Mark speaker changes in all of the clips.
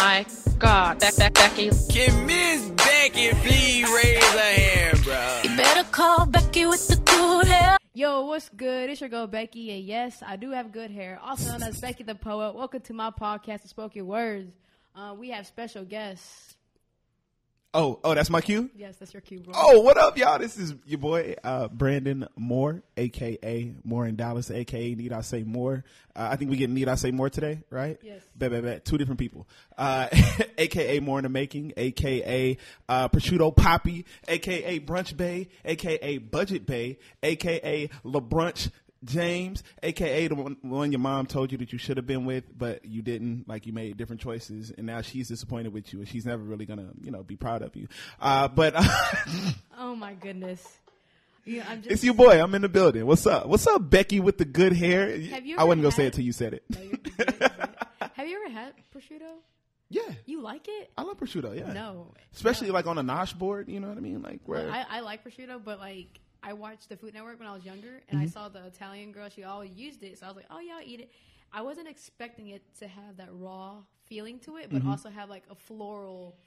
Speaker 1: my God, Becky.
Speaker 2: Can Miss Becky please raise her hand, bro?
Speaker 3: You better call Becky with the good hair.
Speaker 4: Yo, what's good? It's your girl Becky, and yes, I do have good hair, also known as Becky the Poet. Welcome to my podcast, The Spoken Words. We have special guests.
Speaker 5: Oh, that's my cue?
Speaker 4: Yes, that's your cue, bro.
Speaker 5: Oh, what up, y'all? This is your boy, Brandon Moore, a.k.a. Moore in Dallas, a.k.a. NeedISayMoore. I think we get NeedISayMoore today, right?
Speaker 4: Yes.
Speaker 5: Bet. Two different people. A.k.a. More in the Making, a.k.a. Prosciutto Poppy, a.k.a. Brunch Bay, a.k.a. Budget Bay, a.k.a. LeBrunch James, a.k.a. the one your mom told you that you should have been with, but you didn't, like you made different choices, and now she's disappointed with you, and she's never really going to, be proud of you.
Speaker 4: Oh, my goodness. Yeah,
Speaker 5: it's your boy. I'm in the building. What's up? What's up, Becky with the good hair? I wasn't going to say it till you said it.
Speaker 4: No, you're good. Have you ever had prosciutto?
Speaker 5: Yeah.
Speaker 4: You like it?
Speaker 5: I love prosciutto, yeah.
Speaker 4: No.
Speaker 5: Especially like on a nosh board, you know what I mean? Like where
Speaker 4: I like prosciutto, but like I watched the Food Network when I was younger, and I saw the Italian girl. She always used it, so I was like, "Oh yeah, I'll eat it." I wasn't expecting it to have that raw feeling to it, but also have like a floral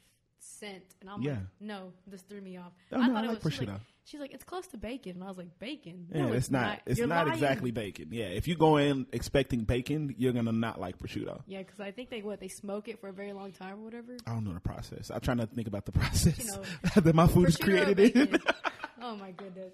Speaker 4: scent. And I'm like, "No, this threw me off."
Speaker 5: Oh, I like prosciutto.
Speaker 4: She's like, "It's close to bacon," and I was like, "Bacon?
Speaker 5: Yeah,
Speaker 4: No,
Speaker 5: it's not. It's not exactly bacon. Yeah, if you go in expecting bacon, you're gonna not like prosciutto.
Speaker 4: Yeah, because I think they smoke it for a very long time or whatever.
Speaker 5: I don't know the process. I try not to think about the process
Speaker 4: that
Speaker 5: my food is created in.
Speaker 4: Oh my goodness!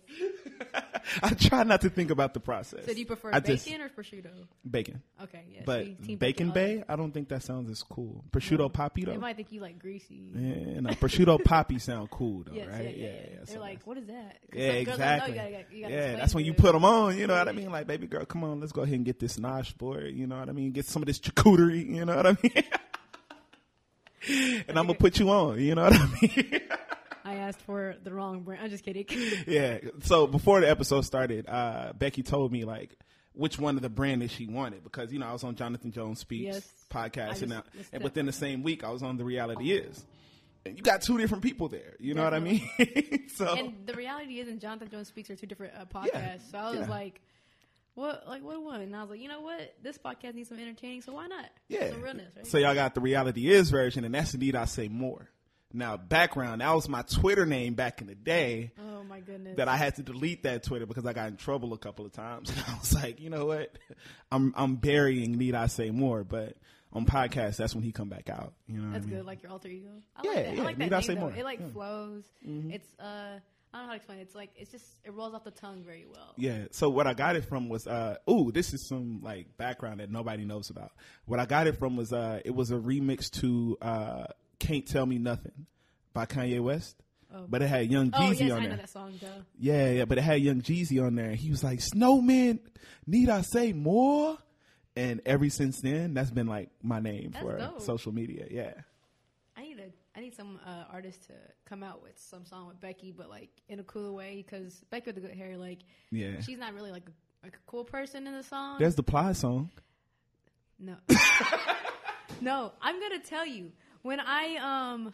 Speaker 5: I try not to think about the process.
Speaker 4: So do you prefer bacon or prosciutto?
Speaker 5: Bacon.
Speaker 4: Okay, yeah.
Speaker 5: But bacon bay, I don't think that sounds as cool. Prosciutto poppy though.
Speaker 4: They might think you like greasy.
Speaker 5: Yeah, no, prosciutto poppy sound cool though,
Speaker 4: yes,
Speaker 5: right?
Speaker 4: Yeah. They're like, what is that?
Speaker 5: Yeah, exactly.
Speaker 4: You gotta
Speaker 5: that's when you put them on. You know what I mean? Like, baby girl, come on, let's go ahead and get this nosh board. You know what I mean? Get some of this charcuterie. You know what I mean? And I'm gonna put you on. You know what I mean?
Speaker 4: I asked for the wrong brand. I'm just kidding.
Speaker 5: Yeah. So before the episode started, Becky told me like which one of the brand that she wanted because I was on Jonathan Jones Speaks podcast, and within the same week I was on The Reality Is. And you got two different people there. You know what I mean?
Speaker 4: And The Reality Is and Jonathan Jones Speaks are two different podcasts. Yeah. So I was like, what one? And I was like, you know what? This podcast needs some entertaining, so why not?
Speaker 5: Yeah.
Speaker 4: Some realness, right?
Speaker 5: So y'all got The Reality Is version, and that's NeedISayMoore. Now, background, that was my Twitter name back in the day.
Speaker 4: Oh, my goodness.
Speaker 5: That I had to delete that Twitter because I got in trouble a couple of times. And I was like, you know what? I'm burying NeedISayMoore, but on podcasts, that's when he come back out. You know
Speaker 4: that's
Speaker 5: what I mean?
Speaker 4: Good, like your alter ego. I
Speaker 5: like that name, though.
Speaker 4: It flows. Mm-hmm. It's I don't know how to explain it. It rolls off the tongue very well.
Speaker 5: Yeah. So what I got it from was this is some like background that nobody knows about. What I got it from was it was a remix to Can't Tell Me Nothing by Kanye West. Oh. But it had Young Jeezy on there.
Speaker 4: I know that song, though.
Speaker 5: Yeah, but it had Young Jeezy on there. He was like, Snowman, NeedISayMoore? And ever since then, that's been like my name for social media. Yeah.
Speaker 4: I need some artists to come out with some song with Becky, but like in a cooler way, because Becky with the good hair, like she's not really like a cool person in the song.
Speaker 5: There's the Ply song.
Speaker 4: No. No, I'm gonna tell you. When I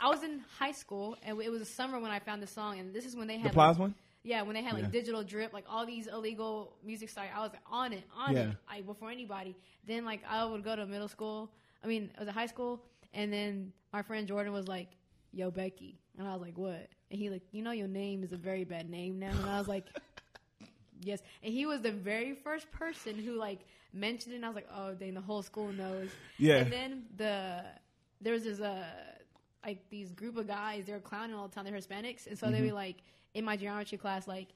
Speaker 4: was in high school, and it was a summer when I found this song, and this is when they had
Speaker 5: the Plies one.
Speaker 4: Yeah, when they had like digital drip, like all these illegal music sites. I was on it, before anybody. Then like I would go to middle school. I was at high school, and then my friend Jordan was like, "Yo, Becky," and I was like, "What?" And he like, your name is a very bad name now, and I was like, "Yes." And he was the very first person who like mentioned it, and I was like, "Oh, dang, the whole school knows."
Speaker 5: Yeah.
Speaker 4: And then there was this like these group of guys, they were clowning all the time. They're Hispanics, and so they were like in my geometry class, like,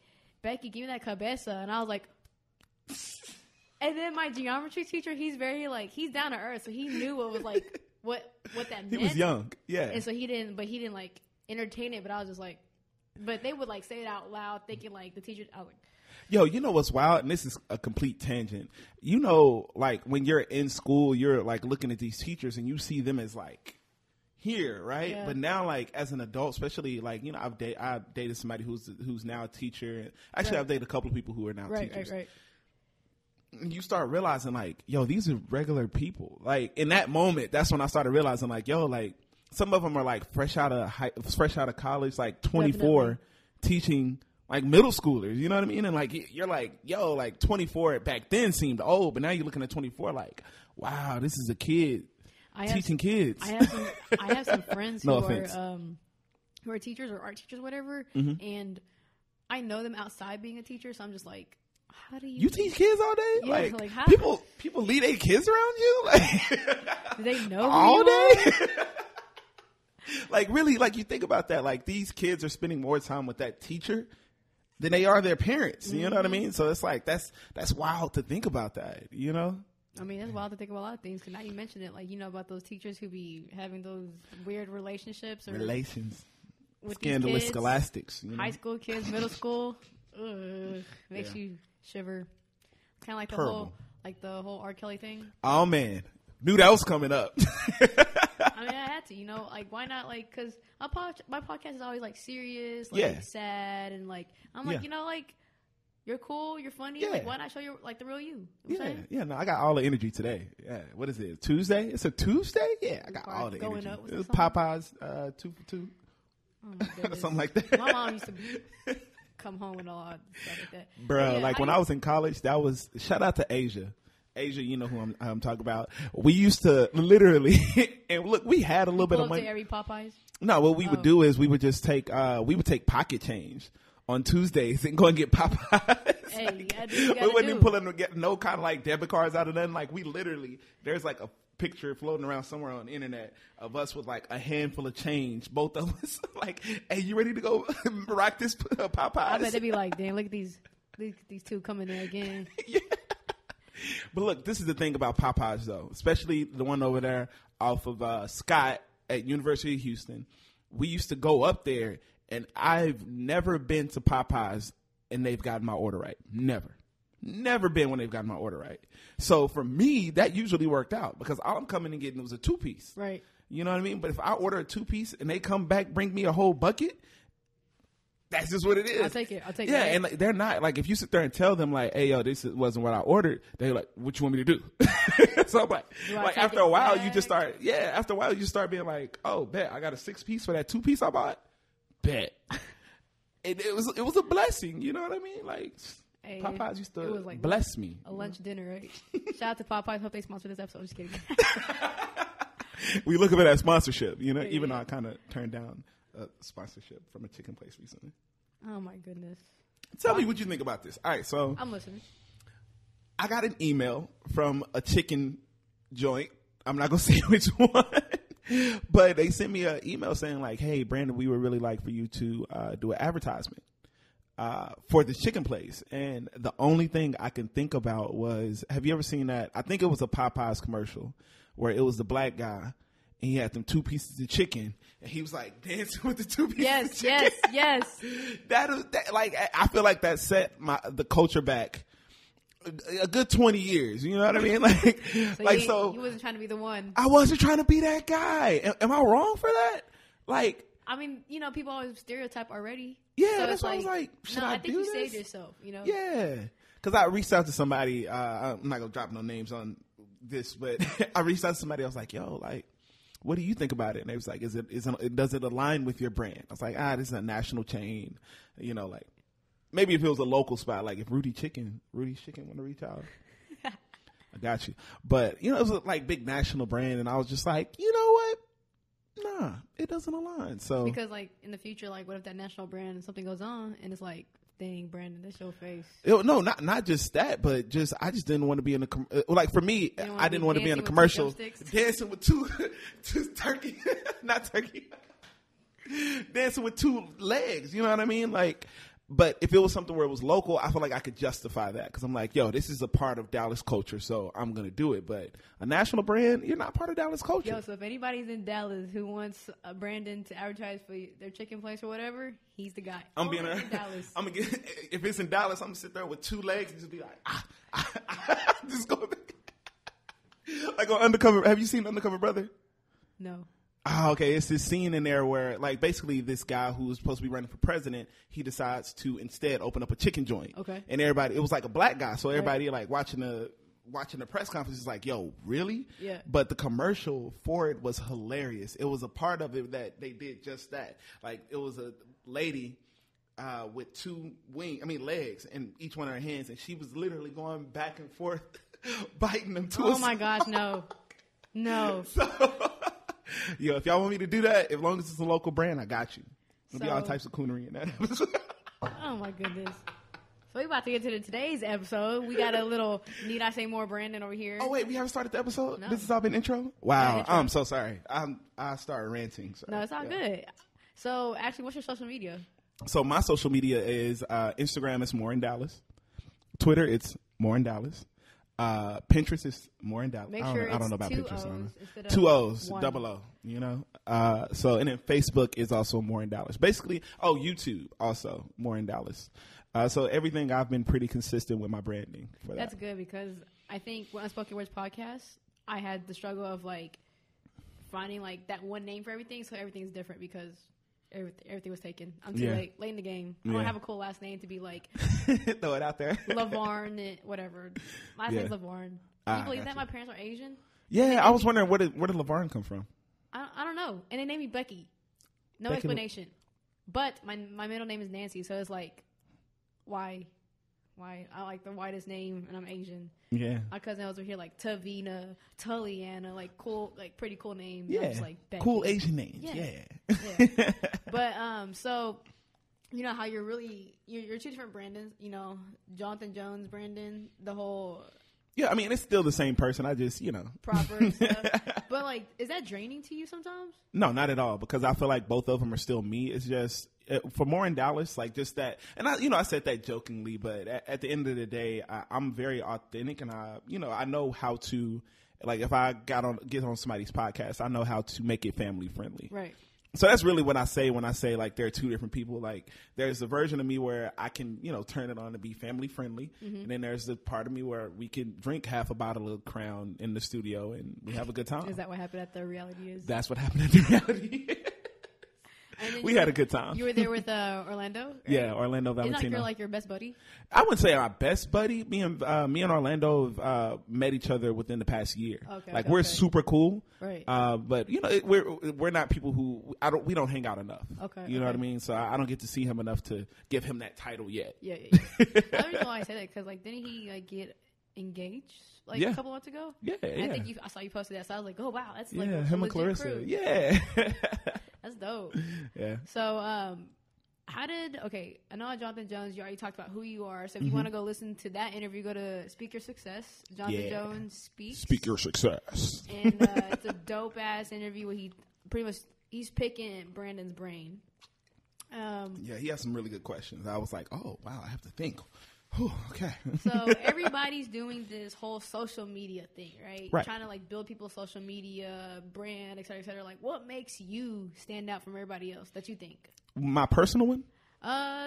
Speaker 4: "Becky, give me that cabeza," and I was like. And then my geometry teacher, he's very like he's down to earth, so he knew what was like what that meant.
Speaker 5: He was young, yeah,
Speaker 4: and so he didn't like entertain it. But I was just like, but they would like say it out loud, thinking like the teacher. I was like.
Speaker 5: Yo, you know what's wild? And this is a complete tangent. You know, like when you're in school, you're like looking at these teachers and you see them as like here, right? Yeah. But now, like as an adult, especially like I've dated somebody who's now a teacher. Actually, I've dated a couple of people who are now teachers. Right. And you start realizing like, yo, these are regular people. Like in that moment, that's when I started realizing like, yo, like some of them are like fresh out of college, like 24, teaching. Like middle schoolers, you know what I mean? And like, you're like, yo, like 24 back then seemed old, but now you're looking at 24 like, wow, this is a kid. teaching kids.
Speaker 4: I have some friends
Speaker 5: No
Speaker 4: who
Speaker 5: offense.
Speaker 4: who are teachers or art teachers, whatever, and I know them outside being a teacher, so I'm just like, how do
Speaker 5: you teach kids all day?
Speaker 4: Yeah, like how,
Speaker 5: people leave their kids around you? Like,
Speaker 4: do they know
Speaker 5: all day?
Speaker 4: are?
Speaker 5: Like, really, like, you think about that. Like, these kids are spending more time with that teacher than they are their parents. You know what I mean? So it's like, that's wild to think about that, you know?
Speaker 4: I mean, it's wild to think about a lot of things. Because now you mention it, like, you know, about those teachers who be having those weird relationships or
Speaker 5: relations,
Speaker 4: with
Speaker 5: scandalous
Speaker 4: kids,
Speaker 5: scholastics. You know?
Speaker 4: high school kids, middle school. Makes you shiver. Kind of like
Speaker 5: Terrible.
Speaker 4: the whole R. Kelly thing.
Speaker 5: Oh man, knew that was coming up.
Speaker 4: I mean, I had to, you know, like, why not, like, because my podcast is always, like, serious, like, sad, and, like, I'm like, you know, like, you're cool, you're funny, like, why not show your, like, the real you? You know what I'm saying?
Speaker 5: No, I got all the energy today. Yeah, what is it, Tuesday? It's a Tuesday? Yeah, I got all the
Speaker 4: going
Speaker 5: energy.
Speaker 4: up,
Speaker 5: It was
Speaker 4: something?
Speaker 5: Popeyes, 2 for 2.
Speaker 4: Oh, my goodness.
Speaker 5: Something like that.
Speaker 4: My mom used to come home and all stuff like that.
Speaker 5: Bro,
Speaker 4: Yeah,
Speaker 5: like when I was in college, that was, shout out to Asia. Asia, you know who I'm talking about. We used to literally, and look, we had a little bit of money.
Speaker 4: To every Popeyes?
Speaker 5: No, what we would do is we would just take pocket change on Tuesdays and go and get Popeyes.
Speaker 4: Hey,
Speaker 5: like,
Speaker 4: we
Speaker 5: wouldn't even pull in to get no kind of like debit cards out of nothing. Like we literally, there's like a picture floating around somewhere on the internet of us with like a handful of change, both of us. Like, hey, you ready to go rock this Popeyes?
Speaker 4: I bet they'd be like, damn, look at these two coming there again.
Speaker 5: Yeah. But look, this is the thing about Popeyes, though, especially the one over there off of Scott at University of Houston. We used to go up there, and I've never been to Popeyes, and they've gotten my order right. Never been when they've gotten my order right. So for me, that usually worked out because all I'm coming and getting was a 2-piece.
Speaker 4: Right.
Speaker 5: You know what I mean? But if I order a 2-piece and they come back, bring me a whole bucket, that's just what it is.
Speaker 4: I'll take it.
Speaker 5: Yeah, and like, they're not like if you sit there and tell them like, "Hey, yo, this wasn't what I ordered." They're like, "What you want me to do?" So I'm like after a while, you just start. Yeah, after a while, you start being like, "Oh, bet I got a 6-piece for that 2-piece I bought." Bet. It was a blessing. You know what I mean? Like
Speaker 4: hey,
Speaker 5: Popeyes used to
Speaker 4: like
Speaker 5: bless me.
Speaker 4: A lunch dinner, right? Shout out to Popeyes. Hope they sponsor this episode. Just kidding.
Speaker 5: We look at it as sponsorship, you know. Yeah. Even though I kind of turned down sponsorship from a chicken place recently.
Speaker 4: Oh my goodness!
Speaker 5: Tell me what you think about this. All right, so
Speaker 4: I'm listening.
Speaker 5: I got an email from a chicken joint. I'm not gonna say which one, but they sent me an email saying like, "Hey, Brandon, we would really like for you to do an advertisement for this chicken place." And the only thing I can think about was, have you ever seen that? I think it was a Popeyes commercial where it was the black guy. And he had them 2 pieces of chicken, and he was like dancing with the 2 pieces of chicken.
Speaker 4: Yes.
Speaker 5: That like I feel like that set the culture back a good 20 years. You know what I mean? Like, so
Speaker 4: you wasn't trying to be the one.
Speaker 5: I wasn't trying to be that guy. Am I wrong for that? Like,
Speaker 4: I mean, you know, people always stereotype already.
Speaker 5: Yeah,
Speaker 4: so
Speaker 5: that's why I was like, should I
Speaker 4: think
Speaker 5: do
Speaker 4: you
Speaker 5: this?
Speaker 4: saved yourself. You know?
Speaker 5: Yeah, because I reached out to somebody. I'm not gonna drop no names on this, but I reached out to somebody. I was like, yo, like, what do you think about it? And they was like, does it align with your brand? I was like, this is a national chain. You know, like maybe if it was a local spot, like if Rudy's Chicken want to reach out, I got you. But you know, it was like big national brand, and I was just like, you know what? Nah, it doesn't align. So
Speaker 4: because like in the future, like what if that national brand and something goes on, and it's like, dang, Brandon, that's your face.
Speaker 5: No, not just that, but I just didn't want to be in a like for me, I didn't want to be in a commercial dancing with two turkey, not turkey, dancing with 2 legs. You know what I mean? Like, but if it was something where it was local, I feel like I could justify that because I'm like, yo, this is a part of Dallas culture, so I'm gonna do it. But a national brand, you're not part of Dallas culture.
Speaker 4: Yo, so if anybody's in Dallas who wants Brandon to advertise for their chicken place or whatever, he's the guy.
Speaker 5: I'm being in Dallas. I'm gonna get if it's in Dallas, I'm gonna sit there with 2 legs and just be like, just go like on Undercover. Have you seen Undercover Brother?
Speaker 4: No.
Speaker 5: Oh, okay. It's this scene in there where, like, basically this guy who's supposed to be running for president, he decides to instead open up a chicken joint.
Speaker 4: Okay.
Speaker 5: And everybody, it was like a black guy, so everybody like watching the press conference is like, "Yo, really?"
Speaker 4: Yeah.
Speaker 5: But the commercial for it was hilarious. It was a part of it that they did just that. Like, it was a lady with 2 legs in each one of her hands, and she was literally going back and forth, biting them.
Speaker 4: Oh my gosh, no. No.
Speaker 5: So, if y'all want me to do that, as long as it's a local brand, I got you. There'll be all types of coonery in that episode.
Speaker 4: Oh my goodness. So we about to get to today's episode. We got a little Need I Say More Brandon over here.
Speaker 5: Oh wait, we haven't started the episode?
Speaker 4: No.
Speaker 5: This has all been intro? Wow,
Speaker 4: intro.
Speaker 5: I'm so sorry. I started ranting. So,
Speaker 4: No, it's all good. So actually, what's your social media?
Speaker 5: So my social media is Instagram is More in Dallas. Twitter, it's More in Dallas. Pinterest is More in Dallas.
Speaker 4: Make
Speaker 5: I
Speaker 4: sure
Speaker 5: don't know about
Speaker 4: it's
Speaker 5: Pinterest.
Speaker 4: two O's,
Speaker 5: 2 O's, double O, So, and then Facebook is also More in Dallas. Basically, YouTube also More in Dallas. So everything, I've been pretty consistent with my branding for that.
Speaker 4: That's good, because I think when Unspoken Words podcast, I had the struggle of like finding like that one name for everything, so everything's different because everything was taken. I'm too late in the game. I don't have a cool last name to be like
Speaker 5: throw it out there.
Speaker 4: LaVarn, whatever. My name's LaVarn. Can you believe that? My parents are Asian.
Speaker 5: Yeah, I was wondering where did LaVarn come from?
Speaker 4: I don't know. And they named me Becky. No
Speaker 5: Becky
Speaker 4: explanation. But my middle name is Nancy, so it's like, why? I like the whitest name, and I'm Asian.
Speaker 5: Yeah.
Speaker 4: My cousin over here like Tavina, Tulliana, like cool, like pretty cool names.
Speaker 5: Yeah.
Speaker 4: Just like Becky.
Speaker 5: Cool Asian names.
Speaker 4: Yeah. But so you know how you're two different Brandons. Jonathan Jones, Brandon, the whole.
Speaker 5: Yeah, I mean, it's still the same person. I just,
Speaker 4: proper and stuff. But like, is that draining to you sometimes?
Speaker 5: No, not at all, because I feel like both of them are still me. It's just for More in Dallas, like just that. And I said that jokingly, but at the end of the day, I'm very authentic, and I know how to, like, if I get on somebody's podcast, I know how to make it family friendly.
Speaker 4: Right.
Speaker 5: So that's really what I say when I say like there are two different people. Like there's a version of me where I can, turn it on to be family friendly. Mm-hmm. And then there's the part of me where we can drink half a bottle of Crown in the studio and we have a good time.
Speaker 4: Is that what happened at the reality is?
Speaker 5: That's what happened at the reality. We had a good time.
Speaker 4: You were there with Orlando? Right?
Speaker 5: Yeah, Orlando Valentino.
Speaker 4: Isn't that like your best buddy?
Speaker 5: I wouldn't say my best buddy. Me and Orlando have met each other within the past year. Okay, we're super cool.
Speaker 4: Right.
Speaker 5: But we're not people who we don't hang out enough.
Speaker 4: Okay.
Speaker 5: You know what I mean? So I don't get to see him enough to give him that title yet.
Speaker 4: Yeah. The reason why I say that, because didn't he get engaged a couple months ago?
Speaker 5: Yeah.
Speaker 4: I think I saw you posted that, so I was like, oh wow, that's like
Speaker 5: him and Clarissa.
Speaker 4: Crew.
Speaker 5: Yeah.
Speaker 4: That's dope.
Speaker 5: Yeah.
Speaker 4: So, I know Jonathan Jones, you already talked about who you are. So if you want to go listen to that interview, go to Speak Your Success. Jonathan Jones speaks.
Speaker 5: Speak Your Success.
Speaker 4: And it's a dope ass interview where he's picking Brandon's brain.
Speaker 5: He has some really good questions. I was like, oh wow, I have to think. Whew, okay.
Speaker 4: So everybody's doing this whole social media thing, right? Trying to build people's social media brand, et cetera, et cetera. Like, what makes you stand out from everybody else that you think?
Speaker 5: My personal one?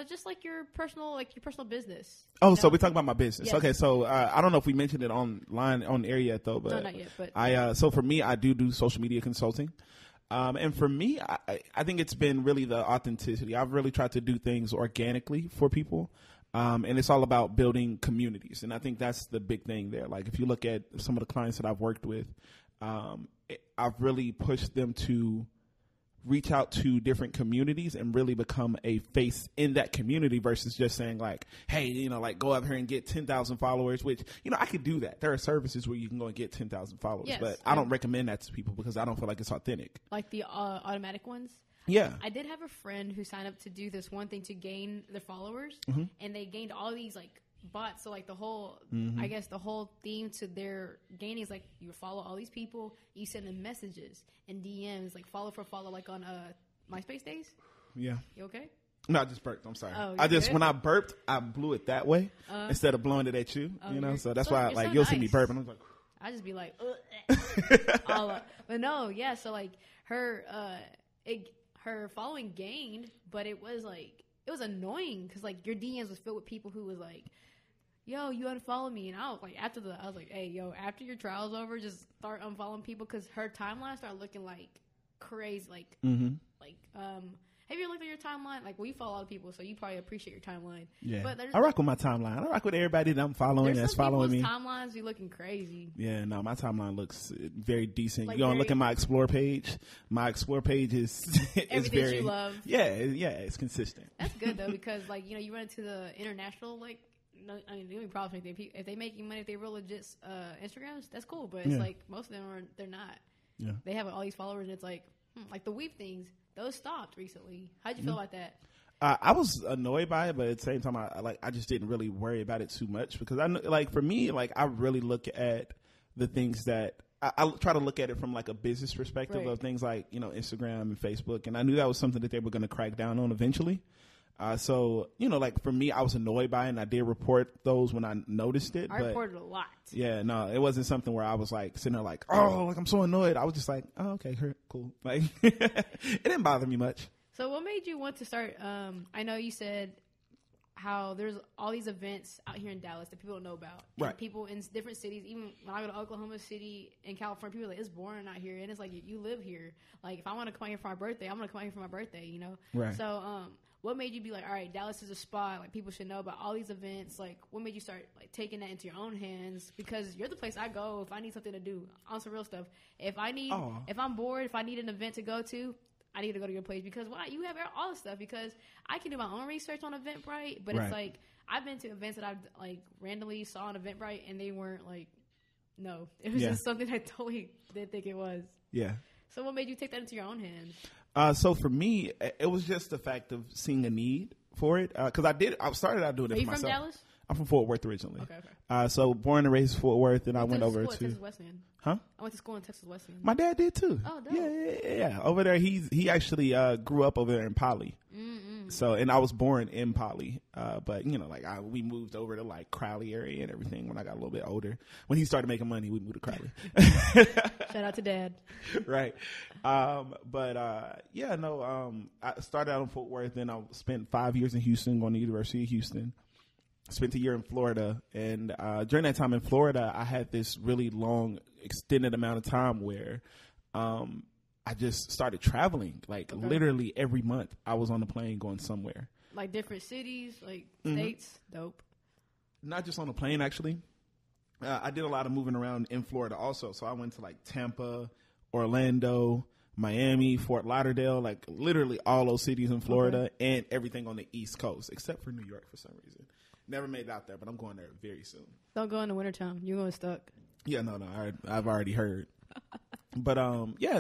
Speaker 4: Just your personal business.
Speaker 5: Oh, so we're talking about my business.
Speaker 4: Yes.
Speaker 5: Okay, so I don't know if we mentioned it on air yet though, but
Speaker 4: no, not yet. But
Speaker 5: so for me, I do social media consulting. And for me, I think it's been really the authenticity. I've really tried to do things organically for people. And it's all about building communities. And I think that's the big thing there. Like if you look at some of the clients that I've worked with, I've really pushed them to reach out to different communities and really become a face in that community versus just saying like, hey, go up here and get 10,000 followers, which, I could do that. There are services where you can go and get 10,000 followers,
Speaker 4: yes,
Speaker 5: but I don't recommend that to people because I don't feel like it's authentic.
Speaker 4: Like the automatic ones?
Speaker 5: Yeah.
Speaker 4: I did have a friend who signed up to do this one thing to gain their followers, and they gained all these bots. So the whole, I guess the whole theme to their gaining is you follow all these people, you send them messages and DMs, follow for follow, on MySpace days.
Speaker 5: Yeah.
Speaker 4: You okay?
Speaker 5: No, I just burped. I'm sorry.
Speaker 4: Oh,
Speaker 5: when I burped, I blew it that way instead of blowing it at you. So that's why you'll see me burping. I'm like,
Speaker 4: I just be like, but no, yeah. So her following gained, but it was annoying because your DMs was filled with people who was like, yo, you unfollow me, and I was like, hey, yo, after your trial's over, just start unfollowing people because her timeline started looking crazy, have you looked at your timeline? You follow a lot of people, so you probably appreciate your timeline.
Speaker 5: Yeah, but I rock with my timeline. I rock with everybody that I'm following that's following me.
Speaker 4: Timelines be looking crazy.
Speaker 5: Yeah, no, my timeline looks very decent. You gonna look at my Explore page? My Explore page is very.
Speaker 4: You love.
Speaker 5: Yeah, it's consistent.
Speaker 4: That's good though because you run into the international no, I mean, the only problem is if they making money, if they real legit Instagrams, that's cool. But it's like most of them they're not. Yeah. They have all these followers, and it's like the weave things. Those stopped recently. How'd you feel about that?
Speaker 5: I was annoyed by it, but at the same time, I just didn't really worry about it too much because for me, I really look at the things that I try to look at it from like a business perspective of things like, Instagram and Facebook. And I knew that was something that they were going to crack down on eventually. So, for me, I was annoyed by it and I did report those when I noticed it.
Speaker 4: I reported a lot.
Speaker 5: Yeah, no, it wasn't something where I was like sitting there like, oh, like I'm so annoyed. I was just like, oh, okay, cool. Like, it didn't bother me much.
Speaker 4: So what made you want to start? I know you said how there's all these events out here in Dallas that people don't know about. And
Speaker 5: right.
Speaker 4: People in different cities, even when I go to Oklahoma City and California, people are like, it's boring out here. And it's like, you live here. Like, if I want to come out here for my birthday, I'm going to come out here for my birthday, Right. So, what made you be like, all right, Dallas is a spot, like, people should know about all these events? Like, what made you start, like, taking that into your own hands? Because you're the place I go if I need something to do, on some real stuff. If I'm bored, if I need an event to go to, I need to go to your place because you have all this stuff. Because I can do my own research on Eventbrite, but it's like I've been to events that I've like randomly saw on Eventbrite and they weren't like, no, it was just something I totally didn't think it was. Yeah. So what made you take that into your own hands?
Speaker 5: So for me, it was just the fact of seeing a need for it because I started out doing it for myself. Are you from Dallas? I'm from Fort Worth originally. Okay. So born and raised in Fort Worth, and I went over to
Speaker 4: Texas Wesleyan.
Speaker 5: Huh?
Speaker 4: I went to school in Texas Wesleyan.
Speaker 5: My dad did too.
Speaker 4: Oh, dope.
Speaker 5: Yeah. Over there, he actually grew up over there in Poly. So, and I was born in Poly, but we moved over to like Crowley area and everything when I got a little bit older. When he started making money, we moved to Crowley.
Speaker 4: Shout out to Dad.
Speaker 5: Right. I started out in Fort Worth, and I spent 5 years in Houston, going to the University of Houston. Spent a year in Florida, and during that time in Florida, I had this really long, extended amount of time where I just started traveling. Like literally every month, I was on the plane going somewhere.
Speaker 4: Like different cities, like states. Dope.
Speaker 5: Not just on the plane, actually. I did a lot of moving around in Florida also. So I went to like Tampa, Orlando, Miami, Fort Lauderdale, like literally all those cities in Florida and everything on the East Coast, except for New York for some reason. Never made it out there, but I'm going there very soon.
Speaker 4: Don't go in the wintertime. You're going to stuck.
Speaker 5: Yeah, no. I've already heard. But,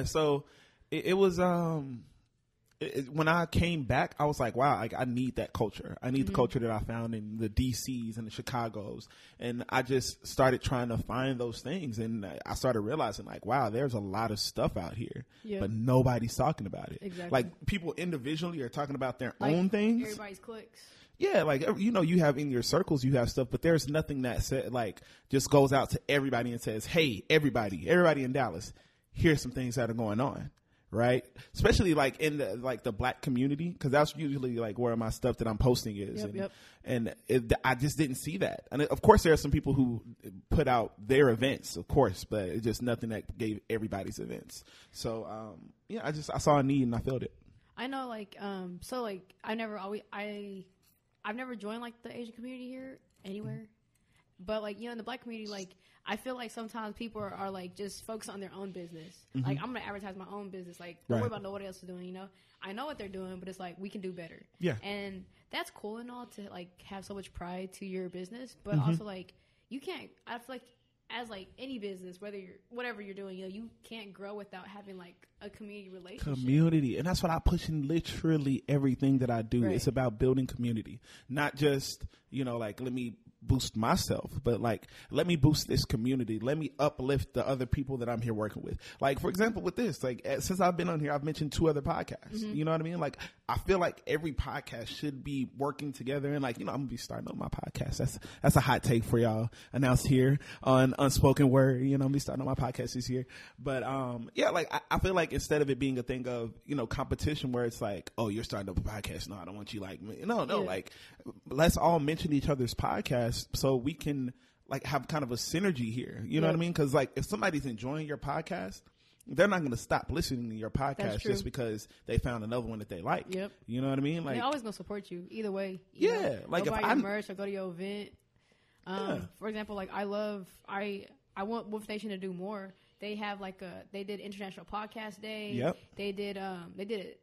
Speaker 5: so it was, when I came back, I was like, wow, like I need that culture. I need the culture that I found in the DCs and the Chicagos. And I just started trying to find those things. And I started realizing like, wow, there's a lot of stuff out here, but nobody's talking about it. Exactly. Like people individually are talking about their own things.
Speaker 4: Everybody's clicks.
Speaker 5: Yeah, like, you have in your circles, you have stuff, but there's nothing that said, like, just goes out to everybody and says, hey, everybody in Dallas, here's some things that are going on, right? Especially, like, in the black community, because that's usually, like, where my stuff that I'm posting is. I just didn't see that. And, of course, there are some people who put out their events, of course, but it's just nothing that gave everybody's events. So, I saw a need and I felt it.
Speaker 4: I know, like, I've never joined like the Asian community here anywhere, but like in the black community, like I feel like sometimes people are like just focused on their own business. Like I'm gonna advertise my own business. Like don't worry about nobody else is doing. I know what they're doing, but it's like we can do better. Yeah, and that's cool and all to like have so much pride to your business, but also like you can't. I feel like as like any business, whatever you're doing, you can't grow without having like a community relationship.
Speaker 5: And that's what I push in literally everything that I do. Right. It's about building community, not just, like let me boost myself, but like let me boost this community. Let me uplift the other people that I'm here working with. Like, for example, with this, like since I've been on here, I've mentioned 2 other podcasts. You know what I mean? Like I feel like every podcast should be working together, and like, I'm gonna be starting up my podcast. That's a hot take for y'all announced here on Unspoken Word. I'm gonna be starting up my podcast this year. But like I feel like instead of it being a thing of, competition where it's like, oh, you're starting up a podcast. No, I don't want you like me. No, like let's all mention each other's podcasts so we can like have kind of a synergy here. You know what I mean? Because like if somebody's enjoying your podcast, they're not going to stop listening to your podcast just because they found another one that they like. Yep. You know what I mean? Like
Speaker 4: they're always going to support you either way.
Speaker 5: Like
Speaker 4: go buy your merch or go to your event. For example, like I want Wolf Nation to do more. They have like they did International Podcast Day. Yep. They did it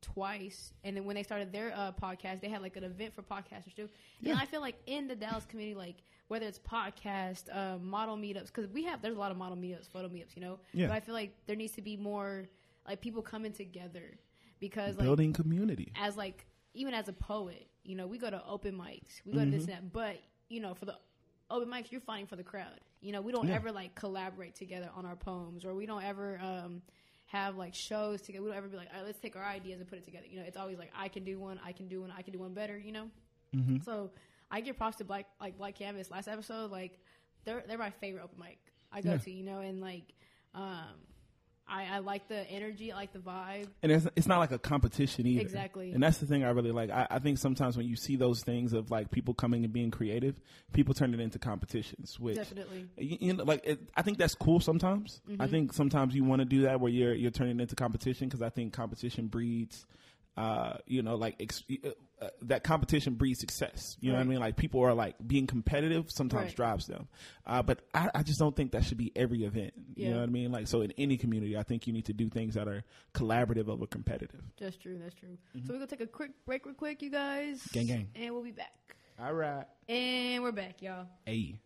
Speaker 4: twice, and then when they started their podcast, they had like an event for podcasters too. And I feel like in the Dallas community, like whether it's podcast, model meetups, because there's a lot of model meetups, photo meetups, you know. But I feel like there needs to be more like people coming together, because like
Speaker 5: building community.
Speaker 4: As like even as a poet, you know, we go to open mics, we go to this and that, but you know, for the open mics, you're fighting for the crowd. You know, we don't ever like collaborate together on our poems, or we don't ever have like shows together. We don't ever be like, all right, let's take our ideas and put it together. You know, it's always like I can do one better. You know, so I give props to Black Canvas last episode. Like they're my favorite open mic I go to. You know, and like I like the energy, I like the vibe.
Speaker 5: And it's not like a competition either.
Speaker 4: Exactly.
Speaker 5: And that's the thing I really like. I think sometimes when you see those things of like people coming and being creative, people turn it into competitions. Which,
Speaker 4: definitely.
Speaker 5: You know, like I think that's cool sometimes. I think sometimes you want to do that where you're turning it into competition, because I think competition breeds, you know, like that competition breeds success. You know what I mean? Like people are like being competitive sometimes drives them. But I just don't think that should be every event. You know what I mean? Like, so in any community, I think you need to do things that are collaborative over competitive. That's true.
Speaker 4: So we're going to take a quick break real quick, you guys.
Speaker 5: Gang.
Speaker 4: And we'll be back.
Speaker 5: All right.
Speaker 4: And we're back, y'all.
Speaker 5: Hey.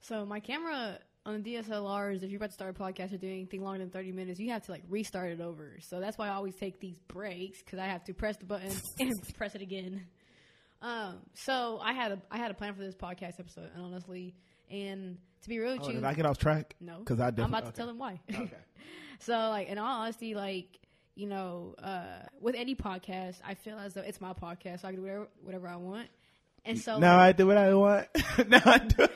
Speaker 4: So my camera on the DSLRs, if you're about to start a podcast or doing anything longer than 30 minutes, you have to like restart it over. So that's why I always take these breaks, because I have to press the button and press it again. So I had a plan for this podcast episode, and honestly, and to be real with you,
Speaker 5: did I get off track?
Speaker 4: No,
Speaker 5: because I'm
Speaker 4: about to tell them why. Okay. So like in all honesty, like, you know, with any podcast, I feel as though it's my podcast, so I can do whatever I want. And so
Speaker 5: now I do what I want. Now I do.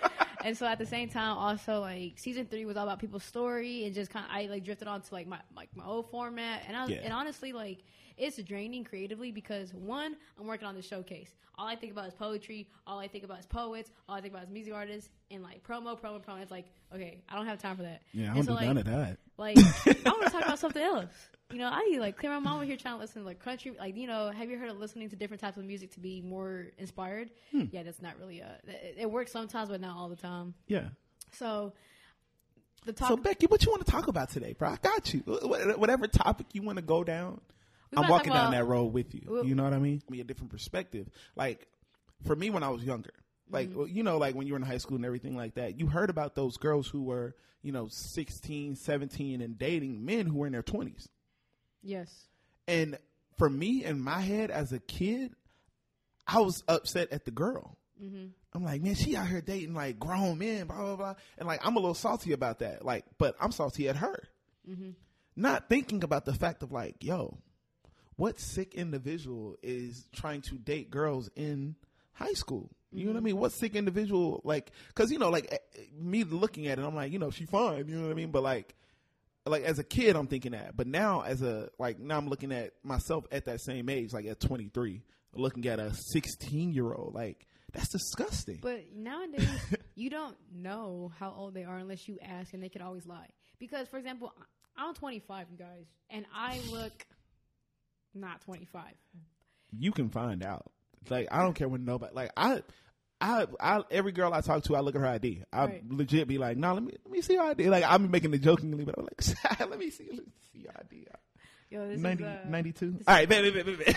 Speaker 4: And so at the same time, also like season 3 was all about people's story, and just kind of I like drifted on to like my old format, and and honestly like it's draining creatively, because one, I'm working on the showcase. All I think about is poetry. All I think about is poets. All I think about is music artists, and like promo. It's like, okay, I don't have time for that.
Speaker 5: Yeah, I don't do none of that.
Speaker 4: Like I want to talk about something else. You know, I like clear my mom over here trying to listen to like country. Like, you know, have you heard of listening to different types of music to be more inspired? Yeah, that's not really it works sometimes, but not all the time.
Speaker 5: Yeah.
Speaker 4: So
Speaker 5: So Becky, what you want to talk about today, bro? I got you. Whatever topic you want to go down, I'm walking down that road with you. You know what I mean? I mean, a different perspective. Like for me, when I was younger, like, you know, like when you were in high school and everything like that, you heard about those girls who were, you know, 16, 17 and dating men who were in their 20s.
Speaker 4: Yes.
Speaker 5: And for me, in my head as a kid, I was upset at the girl. I'm like, man, she out here dating like grown men, blah, blah, blah. And like, I'm a little salty about that. Like, but I'm salty at her. Not thinking about the fact of like, yo, what sick individual is trying to date girls in high school? You know what I mean? What sick individual, like, cause you know, like me looking at it, I'm like, you know, she fine. You know what I mean? But like as a kid, I'm thinking that. But now now I'm looking at myself at that same age, like at 23, looking at a 16-year-old, like that's disgusting.
Speaker 4: But nowadays, you don't know how old they are unless you ask, and they could always lie. Because, for example, I'm 25, you guys, and I look not 25.
Speaker 5: You can find out. Like, I don't care when nobody, like, I every girl I talk to, I look at her ID. I legit be like, no, let me see your ID. Like, I'm making it jokingly, but I'm like, let me see your ID.
Speaker 4: Yo, this
Speaker 5: 92. All right, baby.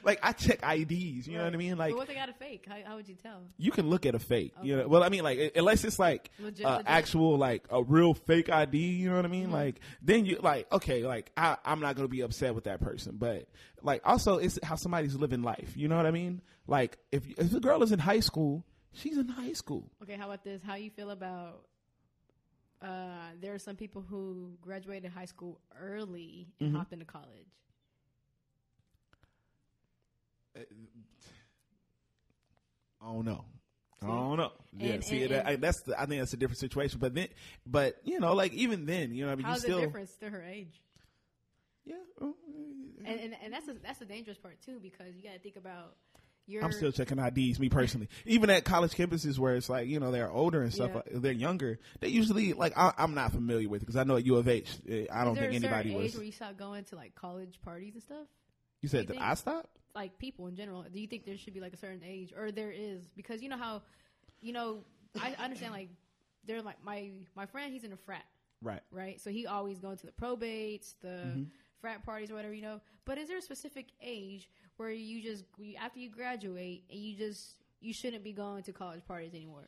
Speaker 5: Like, I check IDs, you know what I mean? Like,
Speaker 4: but what they got a fake? How would you tell?
Speaker 5: You can look at a fake. Okay. You know, well, I mean, like, unless it's like legit. Actual, like a real fake ID, you know what I mean? Like, then you like, okay, like I'm not gonna be upset with that person, but like also it's how somebody's living life. You know what I mean? Like, if the girl is in high school, she's in high school.
Speaker 4: Okay, how about this? How you feel about? There are some people who graduated high school early and hopped into college.
Speaker 5: I don't know. Yeah, I think that's a different situation. But you know, like even then, you know, I mean,
Speaker 4: how's the difference to her age?
Speaker 5: Yeah,
Speaker 4: and that's the dangerous part too, because you got to think about.
Speaker 5: I'm still checking IDs, me personally. Even at college campuses where it's like, you know, they're older and stuff, they're younger. They usually, like, I'm not familiar with it because I know at U of H, I don't think anybody was. Is there a certain age
Speaker 4: where you stop going to like college parties and stuff?
Speaker 5: You said that I stopped?
Speaker 4: Like people in general, do you think there should be like a certain age, or there is? Because you know how, you know, I understand like they're like my friend, he's in a frat,
Speaker 5: right?
Speaker 4: So he always going to the probates, the frat parties or whatever, you know. But is there a specific age where after you graduate and you shouldn't be going to college parties anymore?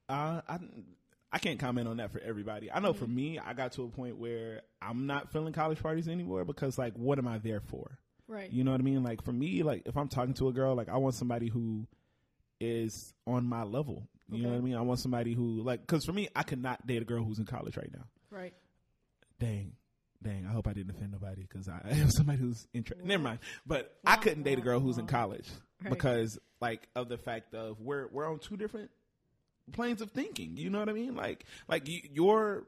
Speaker 5: I can't comment on that for everybody. I know for me, I got to a point where I'm not feeling college parties anymore because, like, what am I there for?
Speaker 4: Right.
Speaker 5: You know what I mean? Like, for me, like, if I'm talking to a girl, like, I want somebody who is on my level. You know what I mean? I want somebody who, like, because for me, I could not date a girl who's in college right now.
Speaker 4: Right.
Speaker 5: Dang. I hope I didn't offend nobody because I am somebody who's interested. Never mind. But I couldn't date a girl who's in college because, like, of the fact of we're on two different planes of thinking. You know what I mean? Like you're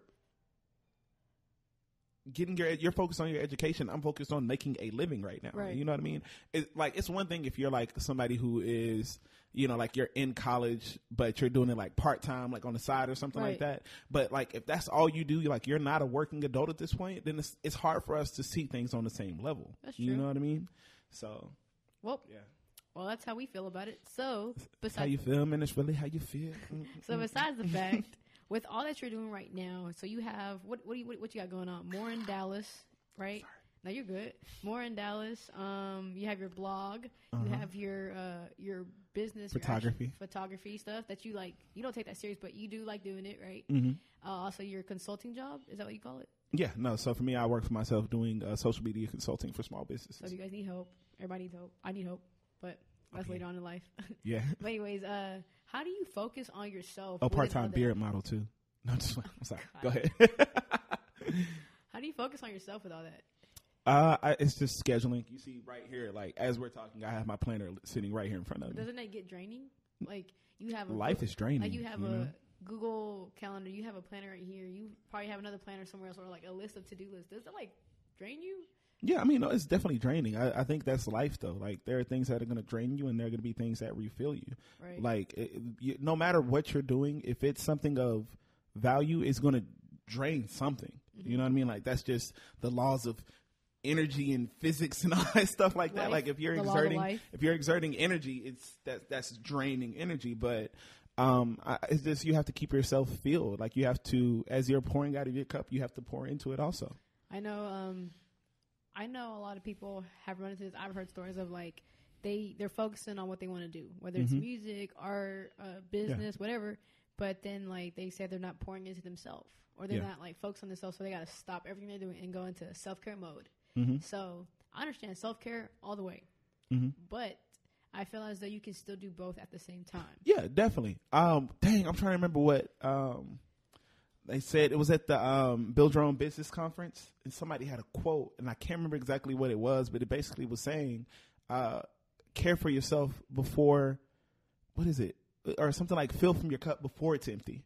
Speaker 5: you're focused on your education. I'm focused on making a living right now.
Speaker 4: Right.
Speaker 5: You know what I mean? It's one thing if you're like somebody who is, you know, like you're in college, but you're doing it like part-time, like on the side or something like that. But like, if that's all you do, like you're not a working adult at this point, then it's hard for us to see things on the same level.
Speaker 4: That's true.
Speaker 5: You know what I mean? So,
Speaker 4: well, well, that's how we feel about it. So, besides
Speaker 5: how you feel, man, it's really how you feel.
Speaker 4: So besides the fact, with all that you're doing right now, so you have what you got going on? More in Dallas, right?
Speaker 5: Sorry.
Speaker 4: No, you're good. More in Dallas. You have your blog. You have your business photography stuff that you like. You don't take that serious, but you do like doing it, right? Also, your consulting job, is that what you call it?
Speaker 5: Yeah, no. So for me, I work for myself doing social media consulting for small businesses.
Speaker 4: So if you guys need help, everybody needs help. I need help, but that's later on in life.
Speaker 5: Yeah.
Speaker 4: But anyways, how do you focus on yourself?
Speaker 5: Oh, part-time beard model too. No, just I'm sorry. Go ahead.
Speaker 4: How do you focus on yourself with all that?
Speaker 5: It's just scheduling. You see right here, like as we're talking, I have my planner sitting right here in front of me.
Speaker 4: Doesn't that get draining? Like you have
Speaker 5: life is draining.
Speaker 4: Like you have a Google Calendar, you have a planner right here. You probably have another planner somewhere else, or like a list of to-do lists. Does that like drain you?
Speaker 5: Yeah, I mean, no, it's definitely draining. I think that's life, though. Like, there are things that are going to drain you, and there are going to be things that refill you.
Speaker 4: Right.
Speaker 5: Like, no matter what you're doing, if it's something of value, it's going to drain something. You know what I mean? Like, that's just the laws of energy and physics and all that stuff like that. Like, if you're exerting energy, that's draining energy. But it's just you have to keep yourself filled. Like, you have to, as you're pouring out of your cup, you have to pour into it also.
Speaker 4: I know a lot of people have run into this. I've heard stories of like they're focusing on what they want to do, whether it's music, art, business, whatever. But then like they say they're not pouring into themselves, or they're not like focused on themselves, so they got to stop everything they're doing and go into self-care mode. So I understand self-care all the way, but I feel as though you can still do both at the same time.
Speaker 5: Yeah, definitely. Dang, I'm trying to remember what they said. It was at the Build Your Own Business conference, and somebody had a quote, and I can't remember exactly what it was, but it basically was saying, care for yourself before, what is it? Or something like fill from your cup before it's empty.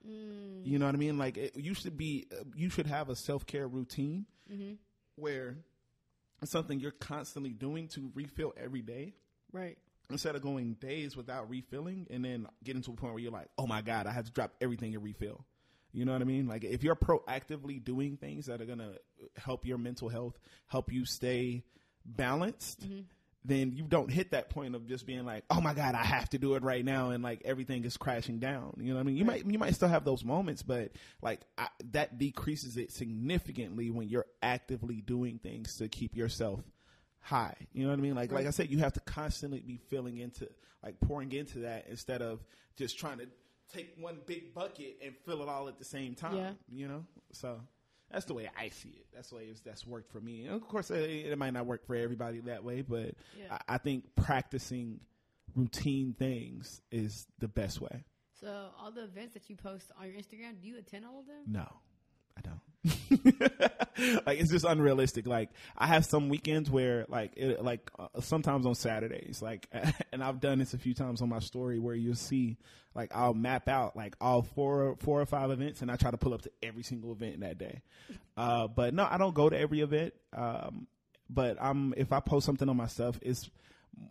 Speaker 5: You know what I mean? Like you should have a self-care routine where it's something you're constantly doing to refill every day.
Speaker 4: Right.
Speaker 5: Instead of going days without refilling and then getting to a point where you're like, oh my God, I have to drop everything and refill. You know what I mean? Like if you're proactively doing things that are going to help your mental health, help you stay balanced, then you don't hit that point of just being like, oh my God, I have to do it right now. And like everything is crashing down. You know what I mean? You might still have those moments, but like that decreases it significantly when you're actively doing things to keep yourself high. You know what I mean? Like I said, you have to constantly be pouring into that instead of just trying to take one big bucket and fill it all at the same time, you know? So that's the way I see it. That's the way that's worked for me. And of course, it might not work for everybody that way, but I think practicing routine things is the best way.
Speaker 4: So all the events that you post on your Instagram, do you attend all of them?
Speaker 5: No, I don't. Like it's just unrealistic. Like I have some weekends where sometimes on Saturdays, like, and I've done this a few times on my story where you'll see like I'll map out like all four or five events and I try to pull up to every single event that day. But no, I don't go to every event. But if I post something on my stuff, it's